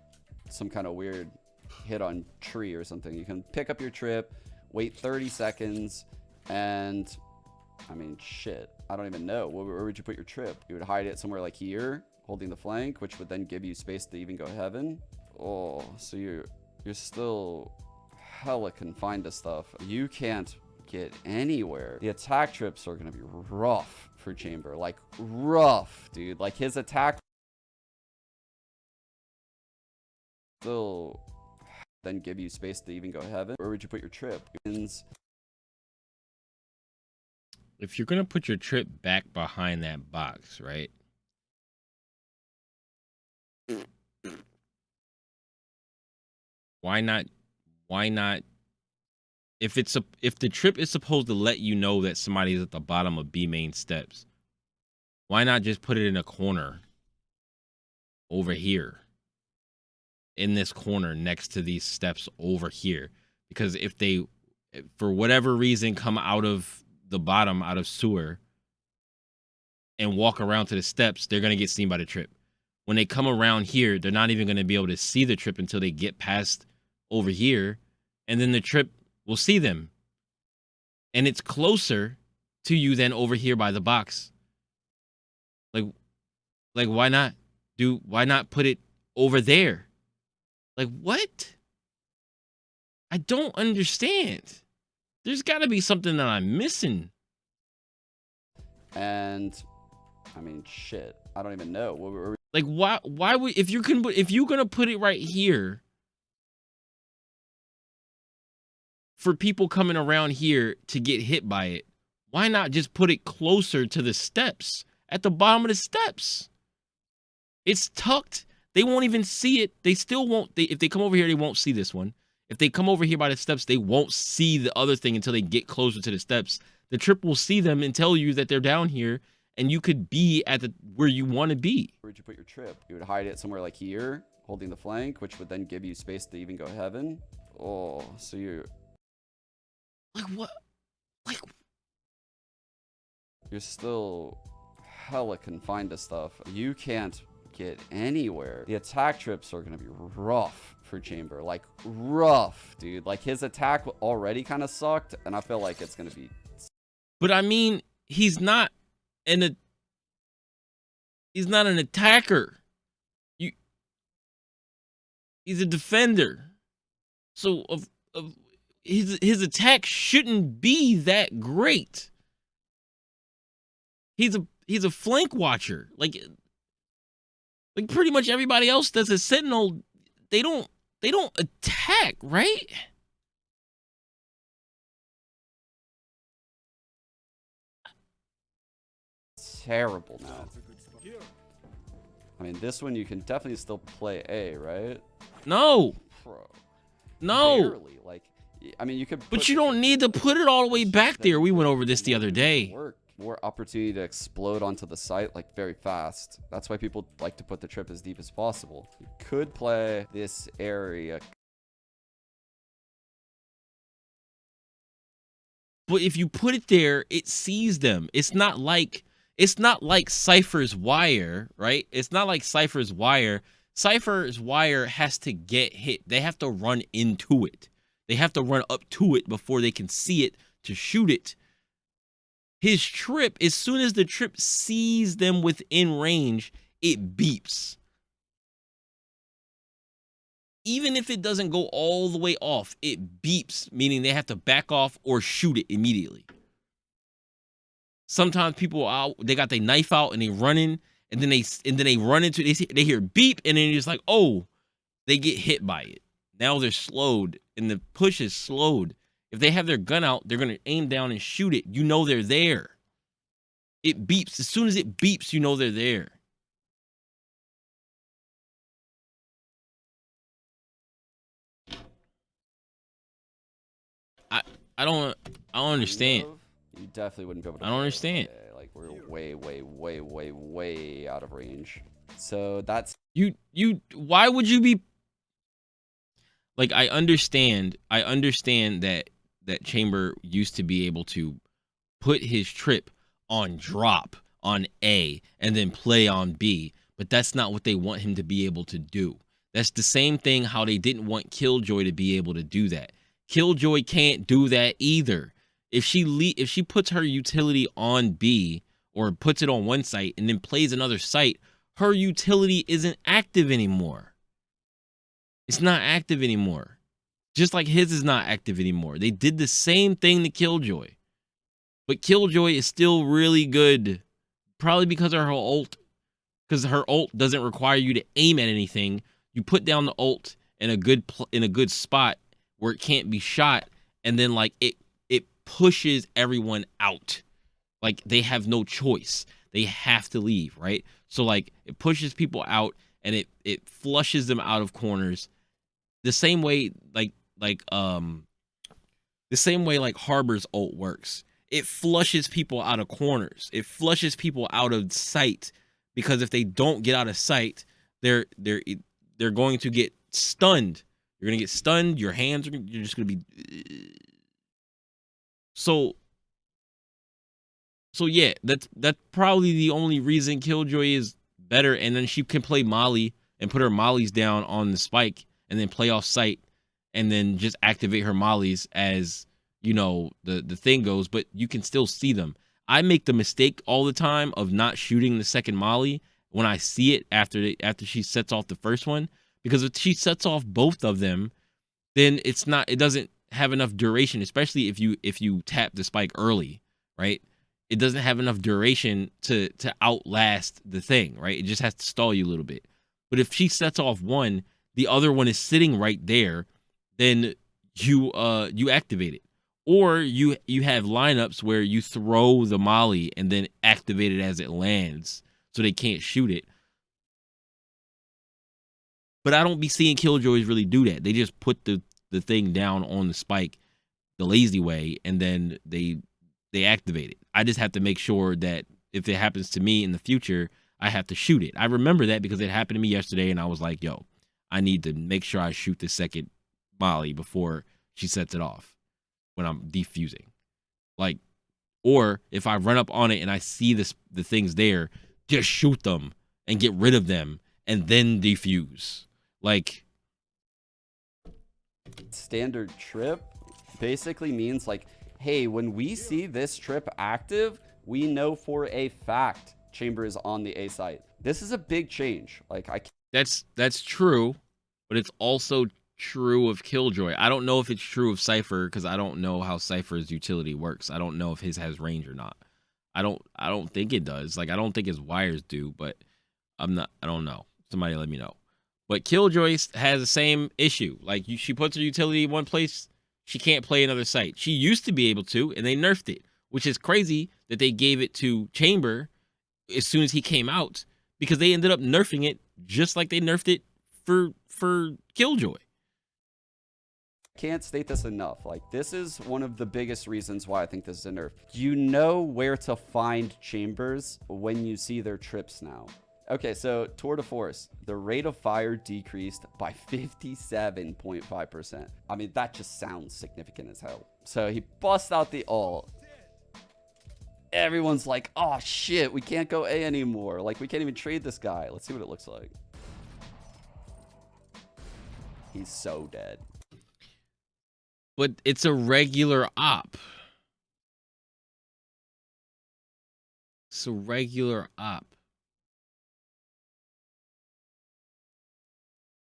some kind of weird hit on tree or something. You can pick up your trip, wait 30 seconds, and I mean, shit, I don't even know. Where would you put your trip? You would hide it somewhere like here, holding the flank, which would then give you space to even go heaven. Oh, so you're still hella confined to stuff. You can't get anywhere. The attack trips are gonna be rough for Chamber, like rough, dude. Like his attack still then give you space to even go heaven. Where would you put your trip? If you're gonna put your trip back behind that box, right? Why not? If the trip is supposed to let you know that somebody's at the bottom of B main steps, why not just put it in a corner over here? In this corner next to these steps over here. Because if they, for whatever reason, come out of the bottom, out of sewer, and walk around to the steps, they're going to get seen by the trip. When they come around here, they're not even going to be able to see the trip until they get past over here, and then the trip will see them. And it's closer to you than over here by the box. Like why not put it over there? Like, what? I don't understand. There's got to be something that I'm missing. And I mean, shit, I don't even know. Like, why would, if you're gonna put it right here for people coming around here to get hit by it, why not just put it closer to the steps, at the bottom of the steps? It's tucked. They won't even see it. They still won't. If they come over here, they won't see this one. If they come over here by the steps, they won't see the other thing until they get closer to the steps. The trip will see them and tell you that they're down here, and you could be at where you want to be. Where'd you put your trip? You would hide it somewhere like here, holding the flank, which would then give you space to even go heaven. Oh, so you're like, what? Like, you're still hella confined to stuff. You can't get anywhere. The attack trips are gonna be rough for Chamber, like rough, dude. Like his attack already kind of sucked, and I feel like it's gonna be. But I mean, he's not an attacker. He's a defender. So his attack shouldn't be that great. He's a flank watcher. Like, Like pretty much everybody else that's a sentinel, they don't attack, right? Terrible now. That's a good spot. Here. I mean, this one you can definitely still play A, right? No. Bro. No. Barely. Like, I mean, you could. But you don't need to put it all the way back there. We went over this the other day. More opportunity to explode onto the site like very fast. That's why people like to put the trip as deep as possible. You could play this area. But if you put it there, it sees them. It's not like Cypher's wire, right? It's not like Cypher's wire. Cypher's wire has to get hit. They have to run into it. They have to run up to it before they can see it to shoot it. His trip, as soon as the trip sees them within range, it beeps. Even if it doesn't go all the way off, it beeps, meaning they have to back off or shoot it immediately. Sometimes people out, they got their knife out and they running, and then they run into they hear beep, and then it's like, oh, they get hit by it. Now they're slowed, and the push is slowed. If they have their gun out, they're gonna aim down and shoot it. You know they're there. It beeps. As soon as it beeps, you know they're there. I don't understand. You definitely wouldn't be able to. I don't understand. Like we're way out of range. So that's you. Why would you be? Like I understand that Chamber used to be able to put his trip on drop on A and then play on B, but that's not what they want him to be able to do. That's the same thing how they didn't want Killjoy to be able to do that. Killjoy can't do that either. If she puts her utility on B or puts it on one site and then plays another site, her utility isn't active anymore. It's not active anymore. Just like his is not active anymore. They did the same thing to Killjoy. But Killjoy is still really good. Probably because of her ult. Because her ult doesn't require you to aim at anything. You put down the ult in a good spot where it can't be shot, and then like it pushes everyone out. Like they have no choice. They have to leave, right? So like it pushes people out and it flushes them out of corners. The same way like Harbor's ult works. It flushes people out of corners. It flushes people out of sight, because if they don't get out of sight, they're going to get stunned. You're gonna get stunned. Your hands you're just gonna be. So yeah, that's probably the only reason Killjoy is better. And then she can play Molly and put her mollies down on the spike and then play off site and then just activate her mollies as, you know, the thing goes, but you can still see them. I make the mistake all the time of not shooting the second molly when I see it after she sets off the first one, because if she sets off both of them, then it doesn't have enough duration, especially if you tap the spike early, right? It doesn't have enough duration to outlast the thing, right? It just has to stall you a little bit. But if she sets off one, the other one is sitting right there, then you activate it. Or you have lineups where you throw the molly and then activate it as it lands so they can't shoot it. But I don't be seeing Killjoys really do that. They just put the thing down on the spike the lazy way, and then they activate it. I just have to make sure that if it happens to me in the future, I have to shoot it. I remember that because it happened to me yesterday, and I was like, yo, I need to make sure I shoot the second molly before she sets it off when I'm defusing. Like, or if I run up on it and I see the things there, just shoot them and get rid of them and then defuse. Like, standard trip basically means like, hey, when we see this trip active, we know for a fact Chamber is on the A site. This is a big change. Like that's true, but it's also true of Killjoy. I don't know if it's true of Cypher, because I don't know how Cypher's utility works. I don't know if his has range or not. I don't think it does. Like, I don't think his wires do, but I don't know. somebody let me know. But Killjoy has the same issue. Like she puts her utility in one place, she can't play another site. She used to be able to, and they nerfed it, which is crazy that they gave it to Chamber as soon as he came out, because they ended up nerfing it just like they nerfed it for Killjoy. Can't state this enough. Like, this is one of the biggest reasons why I think this is a nerf. You know where to find Chambers when you see their trips now. Okay, so Tour de Force, the rate of fire decreased by 57.5%. I mean, that just sounds significant as hell. So he busts out the ult. Everyone's like, oh shit, we can't go A anymore. Like, we can't even trade this guy. Let's see what it looks like. He's so dead. But it's a regular op. It's a regular op.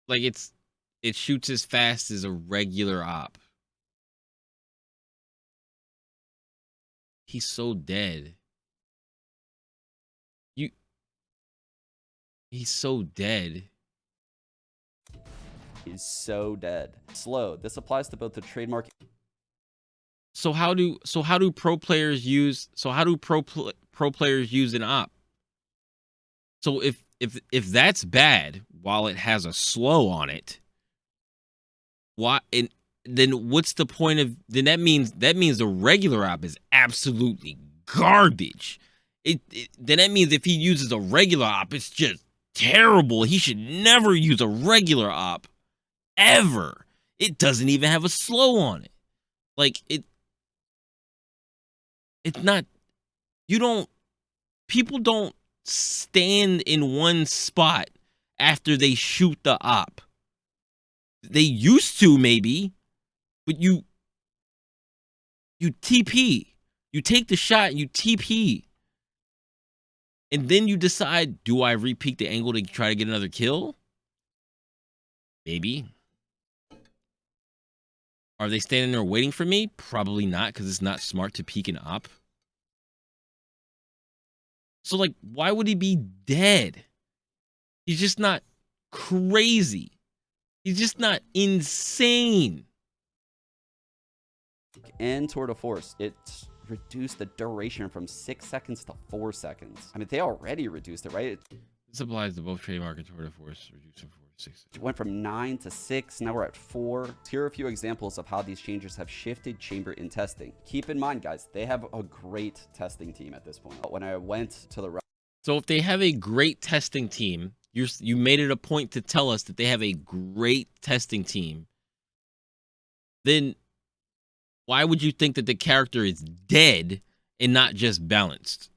Like it shoots as fast as a regular op. He's so dead. He's so dead. He's so dead. Slow. This applies to both the trademark. So how do pro players use pro players use an op? So if that's bad while it has a slow on it, why? And then what's the point of? Then that means the regular op is absolutely garbage. Then that means if he uses a regular op, it's just terrible. He should never use a regular op ever. It doesn't even have a slow on it. Like it's not. People don't stand in one spot after they shoot the op. They used to, maybe, but you TP. You take the shot, you TP. And then you decide, do I re-peek the angle to try to get another kill? Maybe. Are they standing there waiting for me? Probably not, because it's not smart to peek an op. So, like, why would he be dead? He's just not crazy. He's just not insane. And Tour de Force, it's reduced the duration from 6 seconds to 4 seconds. I mean, they already reduced it, right? This applies to both trademark and Tour de Force, reducing 4 to 6. It went from 9 to 6, now we're at 4. Here are a few examples of how these changes have shifted Chamber in testing. Keep in mind, guys, they have a great testing team at this point. When I went to the... So if they have a great testing team, you made it a point to tell us that they have a great testing team, then why would you think that the character is dead and not just balanced?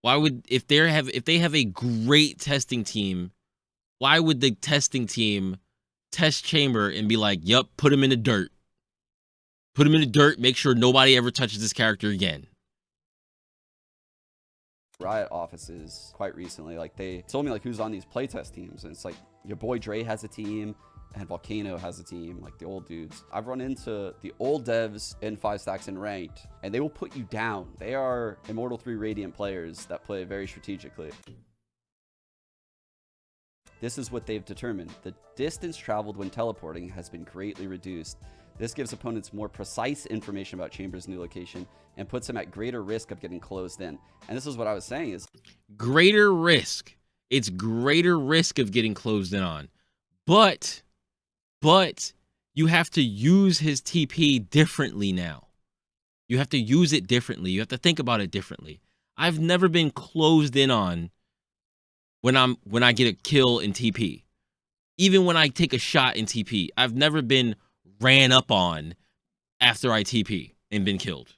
Why would, if they have a great testing team, why would the testing team test Chamber and be like, yup, put him in the dirt. Put him in the dirt, make sure nobody ever touches this character again. Riot offices quite recently, like, they told me like who's on these playtest teams, and it's like your boy Dre has a team and Volcano has a team, like the old dudes. I've run into the old devs in 5 stacks and ranked, and they will put you down. They are Immortal 3 Radiant players that play very strategically. This is what they've determined. The distance traveled when teleporting has been greatly reduced. This gives opponents more precise information about Chamber's new location and puts them at greater risk of getting closed in. And this is what I was saying is... Greater risk. It's greater risk of getting closed in on. But you have to use his TP differently now. You have to use it differently. You have to think about it differently. I've never been closed in on when I get a kill in TP. Even when I take a shot in TP, I've never been ran up on after I TP and been killed.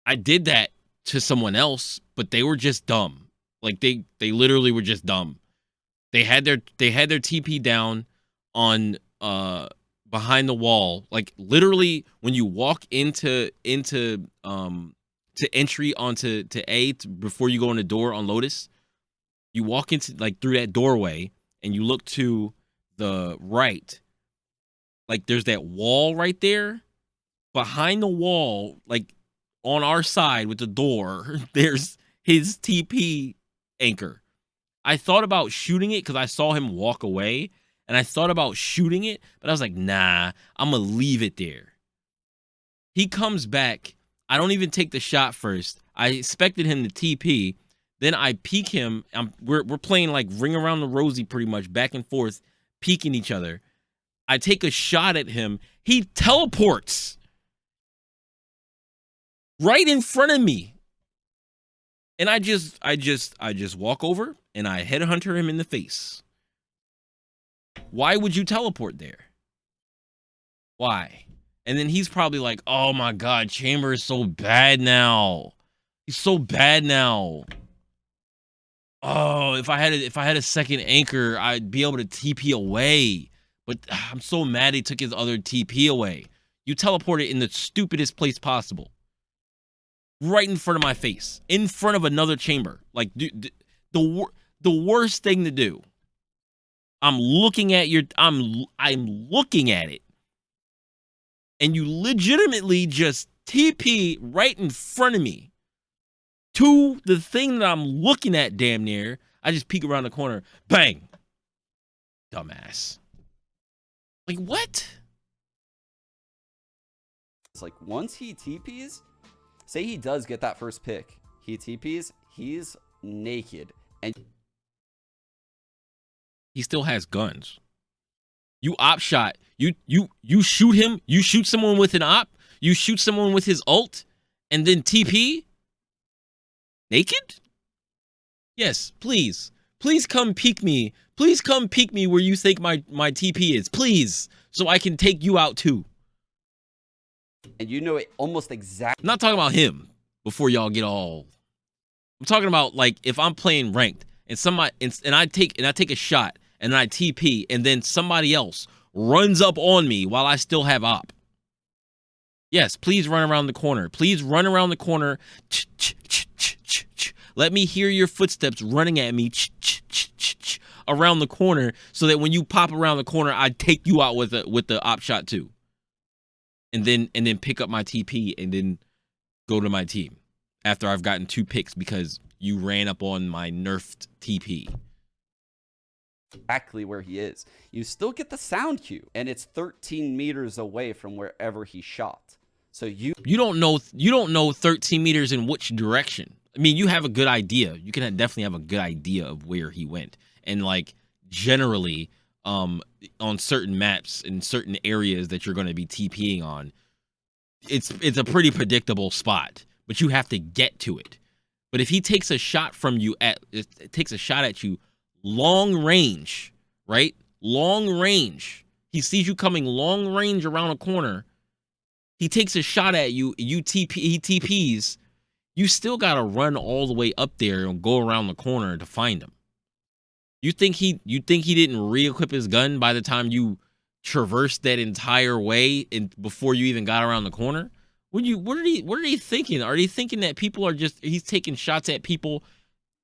I did that to someone else, but they were just dumb. Like they literally were just dumb. They had their TP down on behind the wall. Like literally when you walk into entry onto A before you go in the door on Lotus, you walk into like through that doorway and you look to the right. Like there's that wall right there. Behind the wall, like on our side with the door, there's his TP anchor. I thought about shooting it because I saw him walk away, and I thought about shooting it, but I was like, nah, I'm going to leave it there. He comes back. I don't even take the shot first. I expected him to TP. Then I peek him. We're playing like Ring Around the Rosie pretty much, back and forth, peeking each other. I take a shot at him. He teleports right in front of me. And I just walk over and I headhunter him in the face. Why would you teleport there? Why? And then he's probably like, oh my God, Chamber is so bad now. He's so bad now. Oh, if I had a second anchor, I'd be able to TP away. But I'm so mad he took his other TP away. You teleported in the stupidest place possible. Right in front of my face. In front of another chamber. Like, the worst thing to do. I'm looking at I'm looking at it. And you legitimately just TP right in front of me. To the thing that I'm looking at damn near. I just peek around the corner. Bang. Dumbass. Like, what? It's like, once he TPs, say he does get that first pick. He TPs, he's naked. And he still has guns. You op shot. You shoot him. You shoot someone with an op. You shoot someone with his ult. And then TP? Naked? Yes, please. Please come peek me. Please come peek me where you think my TP is. Please. So I can take you out too. And you know it almost exactly. I'm not talking about him before y'all get all. I'm talking about like if I'm playing ranked and somebody and I take a shot and I TP and then somebody else runs up on me while I still have op. Yes, please run around the corner. Please run around the corner. Let me hear your footsteps running at me around the corner so that when you pop around the corner, I take you out with the op shot too. And then pick up my TP and then go to my team after I've gotten 2 picks because you ran up on my nerfed TP. Exactly where he is. You still get the sound cue, and it's 13 meters away from wherever he shot. So you don't know 13 meters in which direction. I mean, you have a good idea. You can definitely have a good idea of where he went. And like generally, on certain maps in certain areas that you're going to be TPing on, it's a pretty predictable spot, but you have to get to it. But if he takes a shot from you takes a shot at you long range, right? Long range. He sees you coming long range around a corner. He takes a shot at you, he TPs. You still got to run all the way up there and go around the corner to find him. You think he didn't re-equip his gun by the time you traversed that entire way and before you even got around the corner? What are they thinking? Are they thinking that people are he's taking shots at people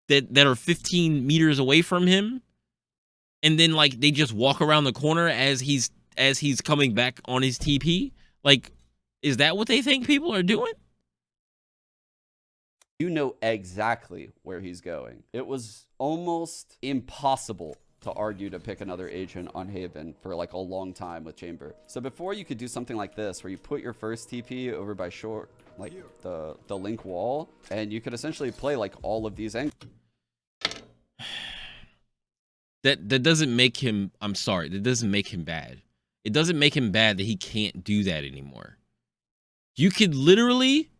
that are 15 meters away from him? And then like they just walk around the corner as he's coming back on his TP? Like, is that what they think people are doing? You know exactly where he's going. It was almost impossible to argue to pick another agent on Haven for like a long time with Chamber. So before you could do something like this, where you put your first TP over by short, like the link wall, and you could essentially play like all of these angles. That doesn't make him, I'm sorry, that doesn't make him bad. It doesn't make him bad that he can't do that anymore. You could literally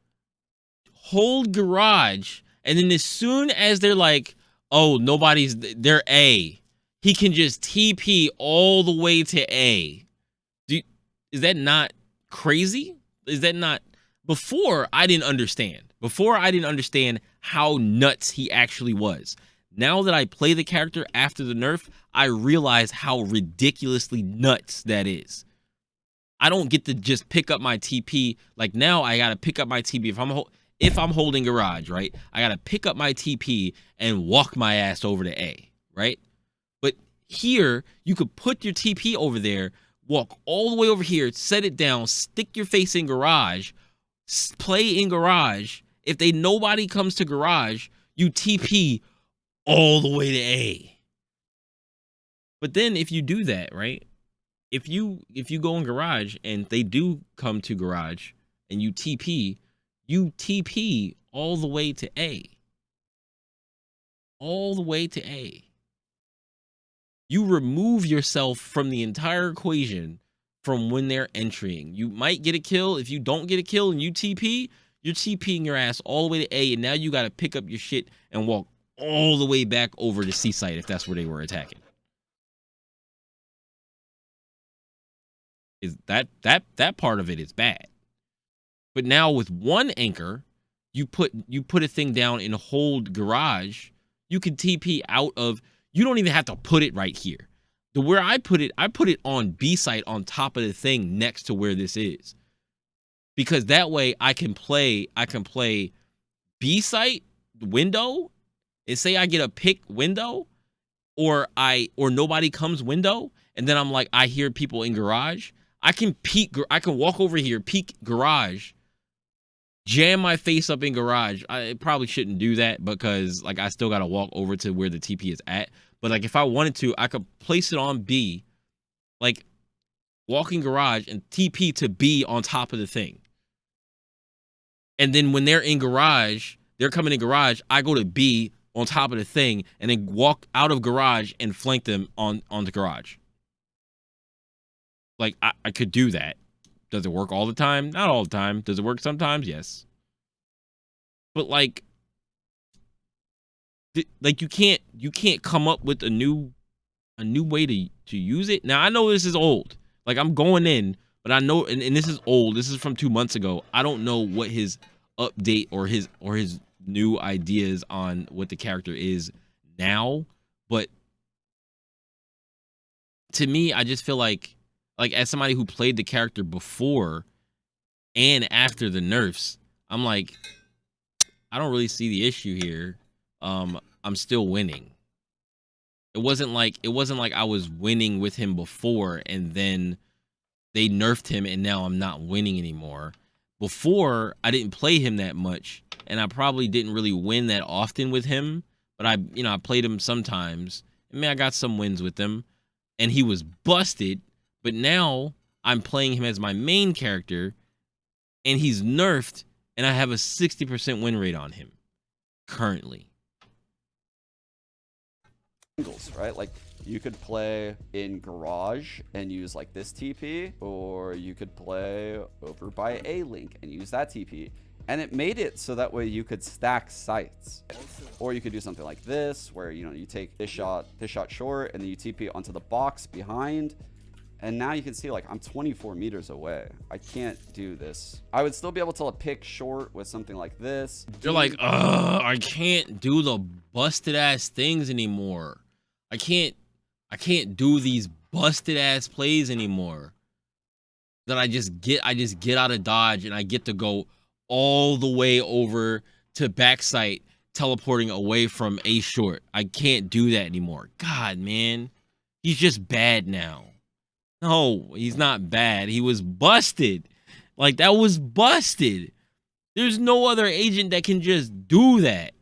hold garage, and then as soon as they're like, oh, they're A, he can just TP all the way to A. Is that not crazy? Is that not? Before, I didn't understand. Before, I didn't understand how nuts he actually was. Now that I play the character after the nerf, I realize how ridiculously nuts that is. I don't get to just pick up my TP. Like now, I gotta pick up my TP. If I'm holding garage, right? I gotta pick up my TP and walk my ass over to A, right? But here, you could put your TP over there, walk all the way over here, set it down, stick your face in garage, play in garage. If nobody comes to garage, you TP all the way to A. But then if you do that, right? If you go in garage and they do come to garage and you TP all the way to A. All the way to A. You remove yourself from the entire equation from when they're entering. You might get a kill. If you don't get a kill and you TP, you're TPing your ass all the way to A, and now you got to pick up your shit and walk all the way back over to C site if that's where they were attacking. Is that part of it is bad. But now with one anchor, you put a thing down and hold garage, you can TP out of, you don't even have to put it right here. Where I put it on B site on top of the thing next to where this is. Because that way I can play B site window and say I get a pick window or nobody comes window, and then I'm like, I hear people in garage. I can walk over here, peek garage, jam my face up in garage. I probably shouldn't do that because like I still got to walk over to where the TP is at. But like if I wanted to, I could place it on B, like walking garage and TP to B on top of the thing. And then when they're in garage, they're coming in garage, I go to B on top of the thing and then walk out of garage and flank them on the garage. Like I could do that. Does it work all the time? Not all the time. Does it work sometimes? Yes. But like you can't come up with a new way to use it. Now I know this is old. Like I'm going in, but I know and this is old. This is from 2 months ago. I don't know what his update or his new ideas on what the character is now, but to me I just feel like as somebody who played the character before and after the nerfs, I'm like, I don't really see the issue here. I'm still winning. It wasn't like I was winning with him before and then they nerfed him and now I'm not winning anymore. Before, I didn't play him that much and I probably didn't really win that often with him, but I played him sometimes. I mean, I got some wins with him and he was busted. But now I'm playing him as my main character and he's nerfed and I have a 60% win rate on him currently. Right? Like you could play in garage and use like this TP, or you could play over by A link and use that TP. And it made it so that way you could stack sites. Or you could do something like this where you take this shot short and then you TP onto the box behind. And now you can see like I'm 24 meters away. I can't do this. I would still be able to pick short with something like this. You're like, I can't do the busted ass things anymore. I can't do these busted ass plays anymore. That I just get out of dodge and I get to go all the way over to backside, teleporting away from A short. I can't do that anymore. God, man. He's just bad now. No, he's not bad. He was busted. Like, that was busted. There's no other agent that can just do that.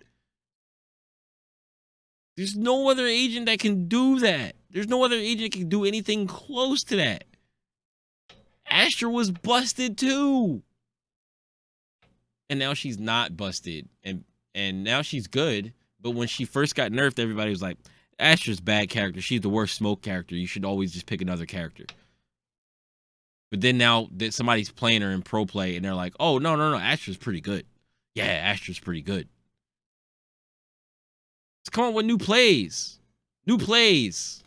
There's no other agent that can do that. There's no other agent that can do anything close to that. Astra was busted too. And now she's not busted. And now she's good. But when she first got nerfed, everybody was like, Astra's bad character. She's the worst smoke character. You should always just pick another character. But then now that somebody's playing her in pro play and they're like, oh, no. Astra's pretty good. Yeah, Astra's pretty good. Let's come on with new plays. New plays.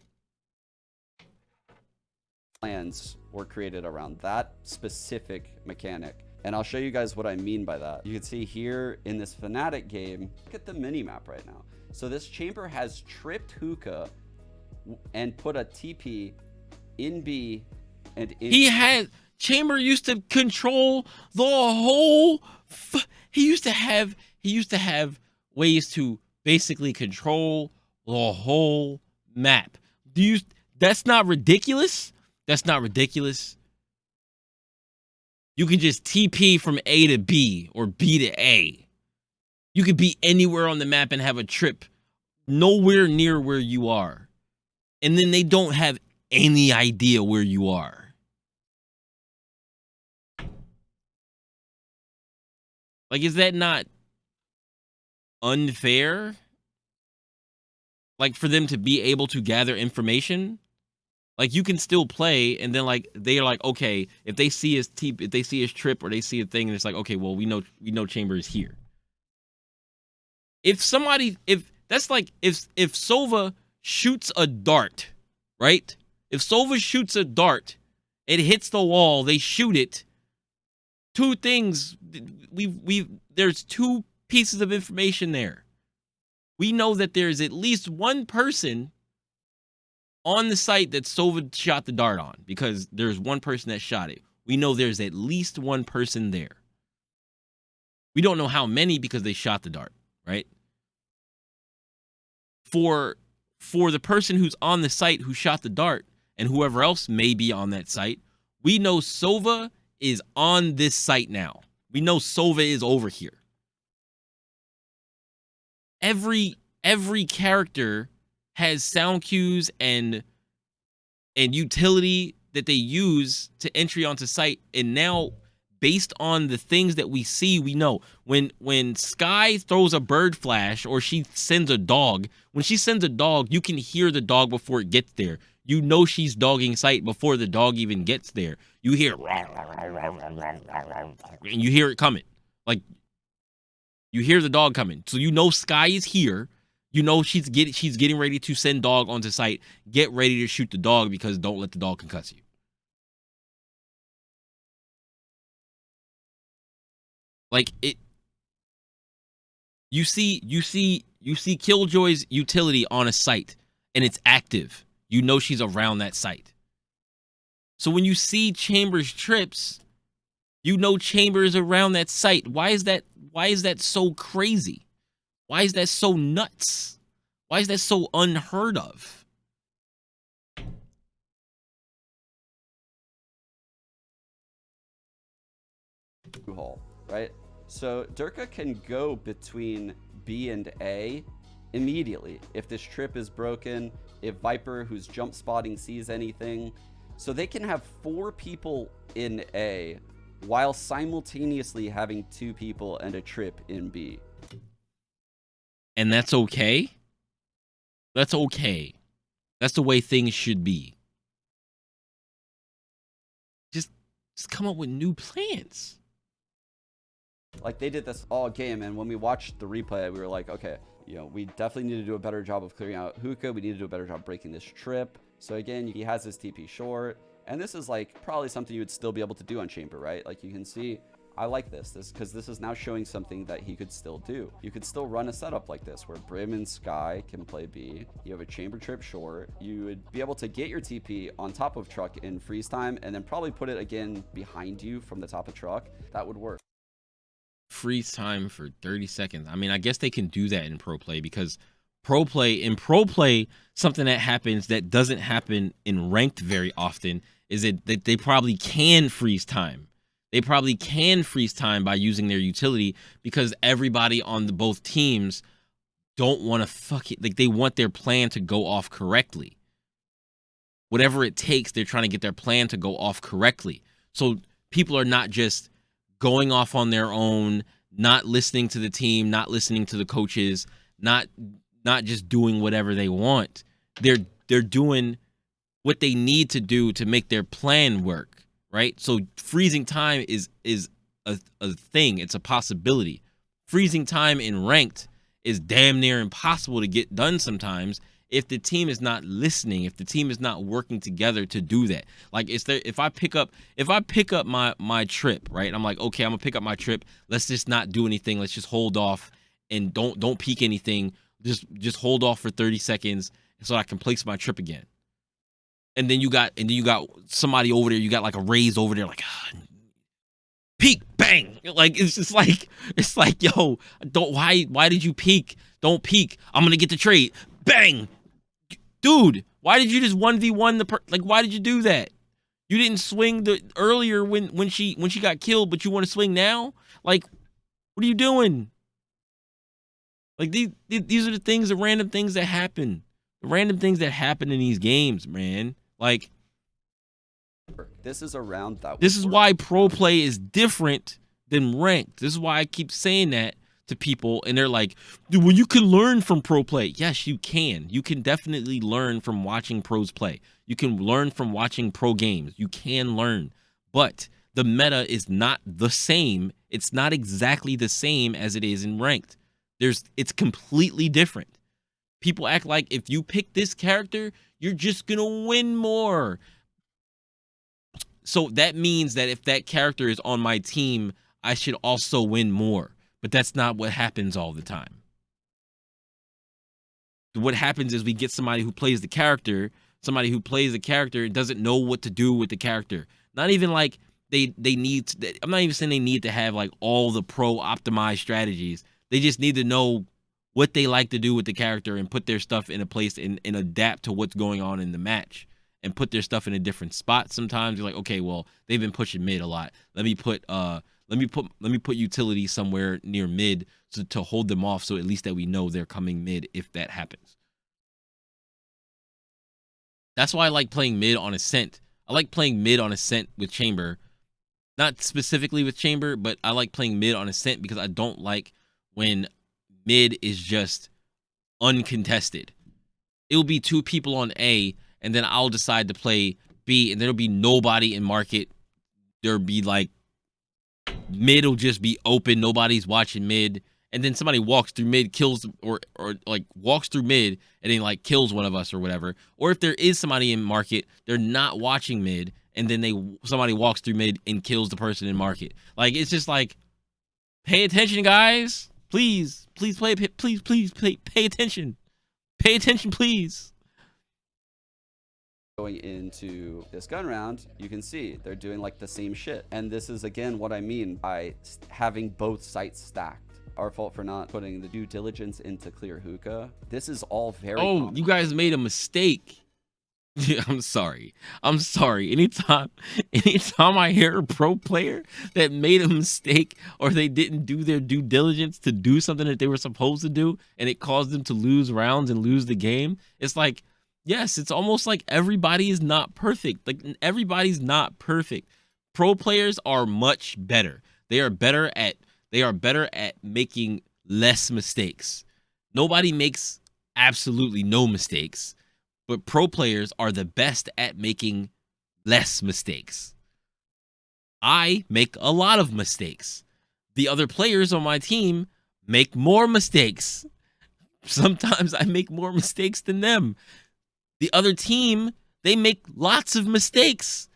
Plans were created around that specific mechanic. And I'll show you guys what I mean by that. You can see here in this Fnatic game, look at the mini map right now. So this chamber has tripped Hookah and put a TP in B and in Chamber used to control the whole he used to have ways to basically control the whole map. That's not ridiculous? That's not ridiculous. You can just TP from A to B or B to A. You could be anywhere on the map and have a trip nowhere near where you are. And then they don't have any idea where you are. Like, is that not unfair? Like, for them to be able to gather information? Like, you can still play, and then, like, they're like, okay, if they see his if they see his trip, or they see a thing, and it's like, okay, well, we know Chamber is here. If Sova shoots a dart, right? If Sova shoots a dart, it hits the wall, they shoot it. Two things, there's two pieces of information there. We know that there's at least one person on the site that Sova shot the dart on, because there's one person that shot it. We know there's at least one person there. We don't know how many because they shot the dart, right? For the person who's on the site who shot the dart, and whoever else may be on that site, we know Sova is on this site now. We know Sova is over here. Every character has sound cues and utility that they use to entry onto site, and now based on the things that we see, we know when Sky throws a bird flash, or she sends a dog. When she sends a dog, you can hear the dog before it gets there. You know she's dogging site before the dog even gets there. You hear, and you hear it coming. Like, you hear the dog coming, so you know Sky is here. You know she's getting ready to send dog onto site. Get ready to shoot the dog, because don't let the dog concuss you. Like, it, you see Killjoy's utility on a site, and it's active. You know she's around that site. So when you see Chambers trips, you know Chambers around that site. Why is that so crazy? Why is that so nuts? Why is that so unheard of? Hole, right? So Durka can go between B and A immediately if this trip is broken, if Viper, who's jump spotting, sees anything. So they can have 4 people in A while simultaneously having 2 people and a trip in B. And that's okay? That's okay. That's the way things should be. Just come up with new plans. Like, they did this all game, and when we watched the replay, we were like, okay, you know, we definitely need to do a better job of clearing out hookah. We need to do a better job breaking this trip. So again, he has his TP short, and this is like probably something you would still be able to do on Chamber, right? Like, you can see, I like this because this is now showing something that he could still do. You could still run a setup like this where Brim and Sky can play B. You have a Chamber trip short. You would be able to get your TP on top of truck in freeze time, and then probably put it again behind you from the top of truck. That would work. Freeze time for 30 seconds. I mean, I guess they can do that in pro play, because pro play, something that happens that doesn't happen in ranked very often is that they probably can freeze time. They probably can freeze time by using their utility, because everybody on both teams don't want to fuck it. Like, they want their plan to go off correctly. Whatever it takes, they're trying to get their plan to go off correctly. So people are not just going off on their own, not listening to the team, not listening to the coaches, not just doing whatever they want. They're doing what they need to do to make their plan work, right? So freezing time is a thing. It's a possibility. Freezing time in ranked is damn near impossible to get done sometimes if the team is not listening, if the team is not working together to do that. Like, if I pick up my trip, right? I'm like, okay, I'm gonna pick up my trip. Let's just not do anything. Let's just hold off and don't peek anything. Just hold off for 30 seconds so I can place my trip again. And then you got somebody over there. You got like a raise over there, like peek, bang. Like, it's like, yo, why did you peek? Don't peek. I'm gonna get the trade. Bang. Dude, why did you just 1v1 like, why did you do that? You didn't swing earlier when she got killed, but you want to swing now? Like, what are you doing? Like these are the things, the random things that happen. The random things that happen in these games, man. Like, this is a round that this is why pro play is different than ranked. This is why I keep saying that to people, and they're like, dude, well, you can learn from pro play. Yes, you can. You can definitely learn from watching pros play. You can learn from watching pro games. You can learn. But the meta is not the same. It's not exactly the same as it is in ranked. It's completely different. People act like if you pick this character, you're just going to win more. So that means that if that character is on my team, I should also win more. But that's not what happens all the time. What happens is we get somebody who plays the character, and doesn't know what to do with the character. Not even like they need to, I'm not even saying they need to have like all the pro optimized strategies. They just need to know what they like to do with the character and put their stuff in a place and adapt to what's going on in the match and put their stuff in a different spot. Sometimes you're like, okay, well, they've been pushing mid a lot. Let me put utility somewhere near mid to hold them off, so at least that we know they're coming mid if that happens. That's why I like playing mid on Ascent. I like playing mid on Ascent with Chamber. Not specifically with Chamber, but I like playing mid on Ascent because I don't like when mid is just uncontested. It'll be two people on A, and then I'll decide to play B, and there'll be nobody in market. There'll be like mid will just be open, nobody's watching mid, and then somebody walks through mid, kills or like walks through mid and then like kills one of us or whatever. Or if there is somebody in market, they're not watching mid, and then somebody walks through mid and kills the person in market. Like, it's just like, pay attention, guys. Please pay attention. Pay attention, please. Going into this gun round, you can see they're doing like the same shit. And this is again what I mean by having both sites stacked. Our fault for not putting the due diligence into clear hookah. This is all very common. You guys made a mistake. I'm sorry. Anytime I hear a pro player that made a mistake or they didn't do their due diligence to do something that they were supposed to do and it caused them to lose rounds and lose the game, it's like, yes, it's almost like everybody is not perfect. Like, everybody's not perfect. Pro players are much better. They are better at making less mistakes. Nobody makes absolutely no mistakes, but pro players are the best at making less mistakes. I make a lot of mistakes. The other players on my team make more mistakes. Sometimes I make more mistakes than them. The other team, they make lots of mistakes.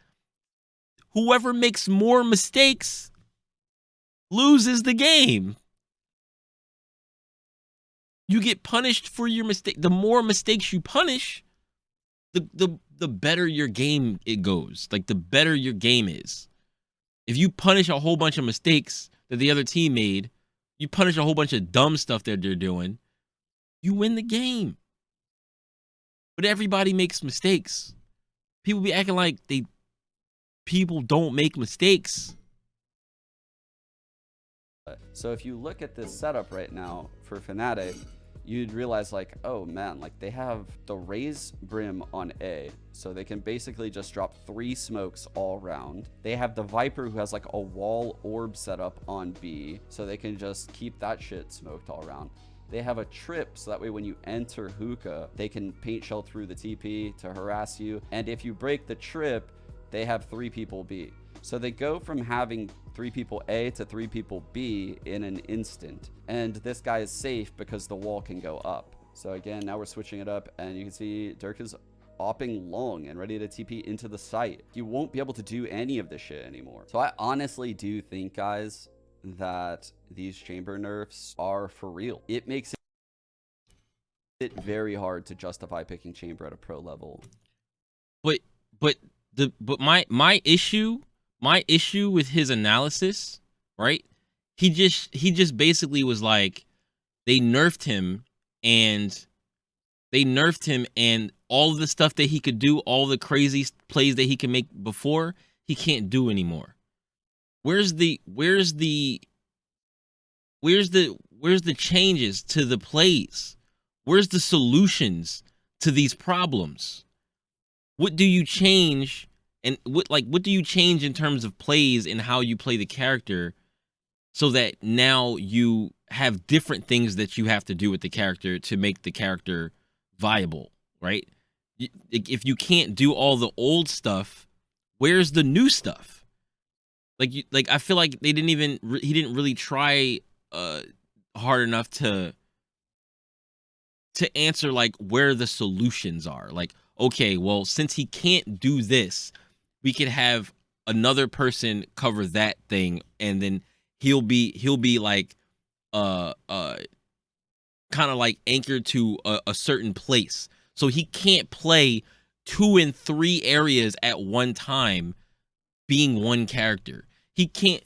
Whoever makes more mistakes loses the game. You get punished for your mistake. The more mistakes you punish, the better your game it goes. Like, the better your game is. If you punish a whole bunch of mistakes that the other team made, you punish a whole bunch of dumb stuff that they're doing, you win the game. But everybody makes mistakes. People be acting like people don't make mistakes. So if you look at this setup right now for Fnatic, you'd realize like, oh man, like they have the Raise Brim on A, so they can basically just drop 3 smokes all round. They have the Viper who has like a wall orb setup on B, so they can just keep that shit smoked all round. They have a trip, so that way when you enter hookah, they can paint shell through the TP to harass you. And if you break the trip, they have 3 people B. So they go from having 3 people A to 3 people B in an instant. And this guy is safe because the wall can go up. So again, now we're switching it up, and you can see Dirk is opping long and ready to TP into the site. You won't be able to do any of this shit anymore. So I honestly do think, guys, that these chamber nerfs are for real. It makes it very hard to justify picking chamber at a pro level. But my issue with his analysis, right? He just basically was like, they nerfed him and all of the stuff that he could do, all the crazy plays that he could make before, he can't do anymore. Where's the the changes to the plays? Where's the solutions to these problems? What do you change, and what do you change in terms of plays and how you play the character, so that now you have different things that you have to do with the character to make the character viable, right? If you can't do all the old stuff, where's the new stuff? Like I feel like he didn't really try hard enough to answer like where the solutions are. Like, okay, well, since he can't do this, we could have another person cover that thing, and then he'll be like kind of like anchored to a certain place. So he can't play 2 and 3 areas at one time being one character. He can't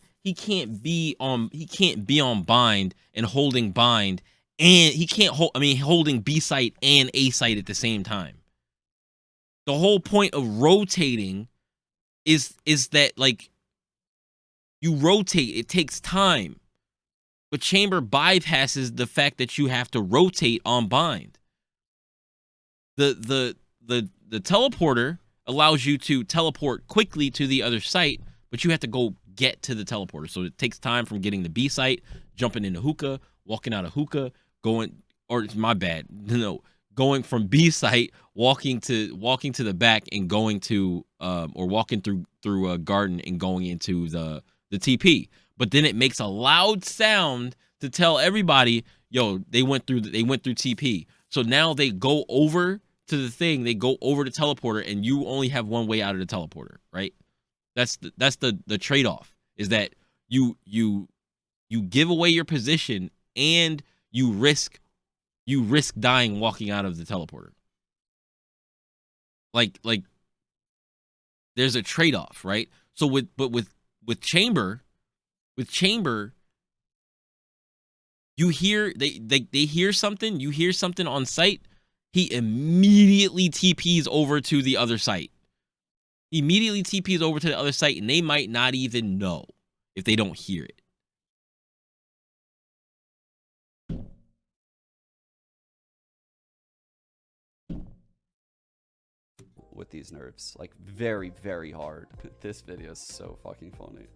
be on bind and holding bind, and he can't holding B site and A site at the same time. The whole point of rotating is that like you rotate, it takes time. But Chamber bypasses the fact that you have to rotate on bind. The teleporter allows you to teleport quickly to the other site, but you have to go get to the teleporter. So it takes time from getting the B site, jumping into hookah, walking out of hookah, going from B site, walking to the back and going to or walking through a garden and going into the TP. But then it makes a loud sound to tell everybody, yo, they went through TP. So now they go over to the thing, they go over to teleporter, and you only have one way out of the teleporter, right? That's the trade-off, is that you give away your position and you risk dying walking out of the teleporter. Like there's a trade-off, right? So with Chamber, you hear they hear something, you hear something on site, he immediately TPs over to the other site. He immediately TPs over to the other site, and they might not even know if they don't hear it. With these nerfs, like very, very hard. This video is so fucking funny.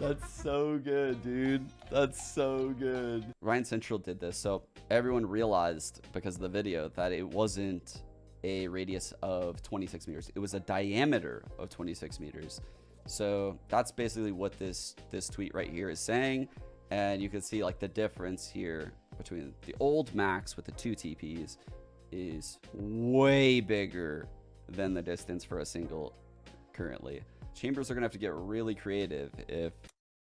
That's so good, dude. That's so good. Ryan Central did this, so everyone realized because of the video that it wasn't a radius of 26 meters. It was a diameter of 26 meters. So that's basically what this tweet right here is saying. And you can see like the difference here between the old max with the 2 TPs is way bigger than the distance for a single currently. Chambers are gonna have to get really creative. If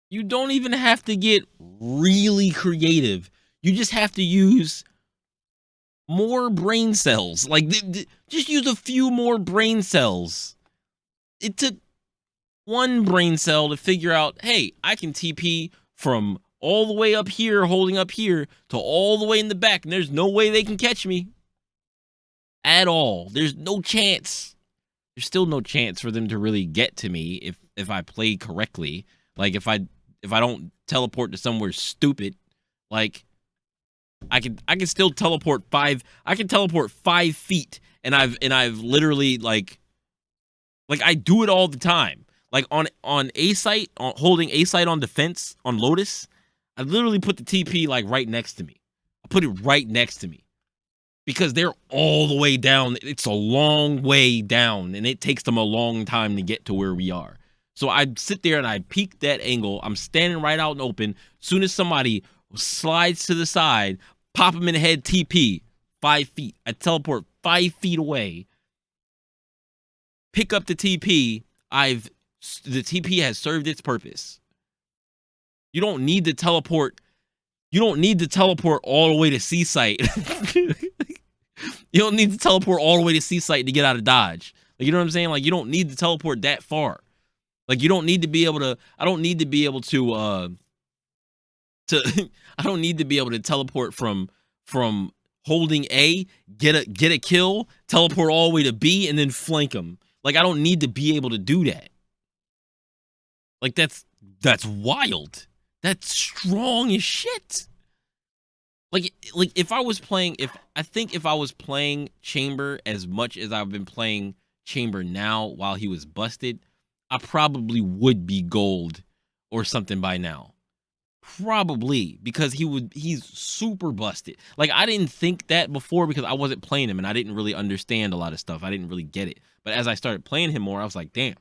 you don't even have to get really creative, you just have to use more brain cells. Like, just use a few more brain cells. It took one brain cell to figure out, hey, I can TP from all the way up here, holding up here, to all the way in the back, and there's no way they can catch me at all. There's no chance. There's still no chance for them to really get to me if I play correctly. Like, if I don't teleport to somewhere stupid, like, I can still teleport 5. I can teleport 5 feet, and I've literally like I do it all the time. Like on A site, holding A site on defense on Lotus, I literally put the TP like right next to me. I put it right next to me because they're all the way down. It's a long way down, and it takes them a long time to get to where we are. So I sit there and I peek that angle. I'm standing right out and open. Soon as somebody slides to the side, pop them in the head, TP 5 feet. I teleport 5 feet away, pick up the TP. The TP has served its purpose. You don't need to teleport. You don't need to teleport all the way to C site. You don't need to teleport all the way to C site to get out of dodge. Like, you know what I'm saying? Like, you don't need to teleport that far. Like, you don't need to be able to. I don't need to be able to. I don't need to be able to teleport from holding A, get a kill, teleport all the way to B, and then flank him. Like, I don't need to be able to do that. Like, that's wild. That's strong as shit. Like if I was playing, if I was playing Chamber as much as I've been playing Chamber now while he was busted, I probably would be gold or something by now. Probably, because he's super busted. Like, I didn't think that before because I wasn't playing him and I didn't really understand a lot of stuff. I didn't really get it. But as I started playing him more, I was like, damn.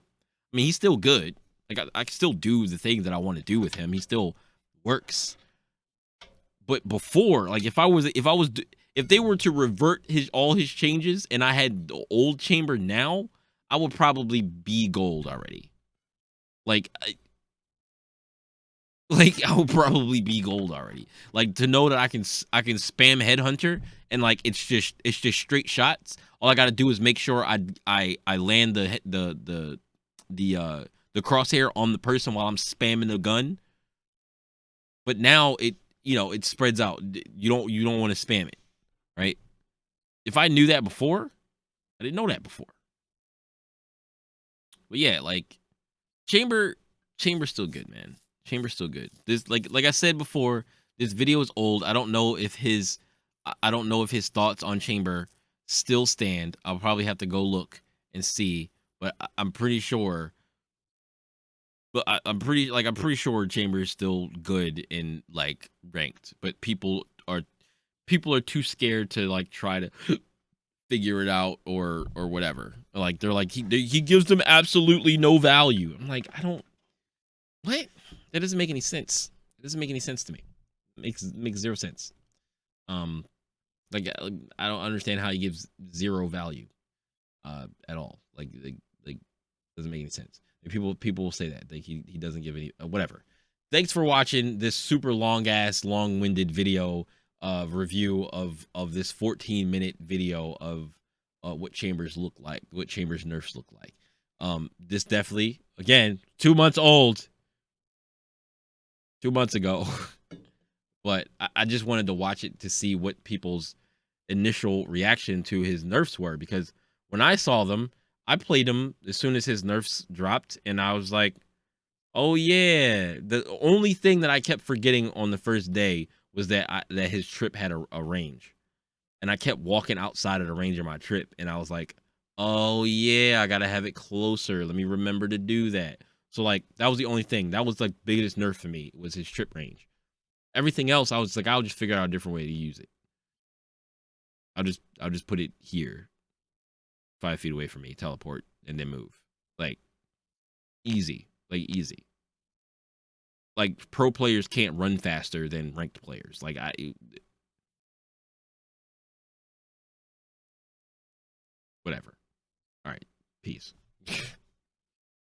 I mean, he's still good. Like, I can still do the things that I want to do with him. He still works. But before, like, if they were to revert all his changes and I had the old Chamber now, I would probably be gold already. Like, I would probably be gold already. Like, to know that I can spam Headhunter and like it's just straight shots. All I got to do is make sure I land the crosshair on the person while I'm spamming the gun. But now it spreads out. You don't want to spam it, right? If I knew that before, I didn't know that before. But yeah, like Chamber's still good, man. Chamber's still good. This like I said before, this video is old. I don't know if his thoughts on Chamber still stand. I'll probably have to go look and see, but I'm pretty sure. But I'm pretty sure Chamber is still good in like ranked, but people are too scared to like try to figure it out or whatever. Like they're like he gives them absolutely no value. I'm like, what? That doesn't make any sense. It doesn't make any sense to me. It makes zero sense. Like I don't understand how he gives zero value at all. Like doesn't make any sense. People will say that. Like he doesn't give any whatever. Thanks for watching this super long-winded video review of this 14-minute video of what Chambers look like, what Chambers nerfs look like. This definitely, again, 2 months old. 2 months ago. But I just wanted to watch it to see what people's initial reaction to his nerfs were, because when I saw them, I played him as soon as his nerfs dropped, and I was like, oh yeah. The only thing that I kept forgetting on the first day was that his trip had a range. And I kept walking outside of the range of my trip, and I was like, oh yeah, I gotta have it closer. Let me remember to do that. So like that was the only thing. That was like biggest nerf for me, was his trip range. Everything else, I was like, I'll just figure out a different way to use it. I'll just put it here, 5 feet away from me, teleport, and then move. Like easy. Like pro players can't run faster than ranked players. Like whatever. All right, peace.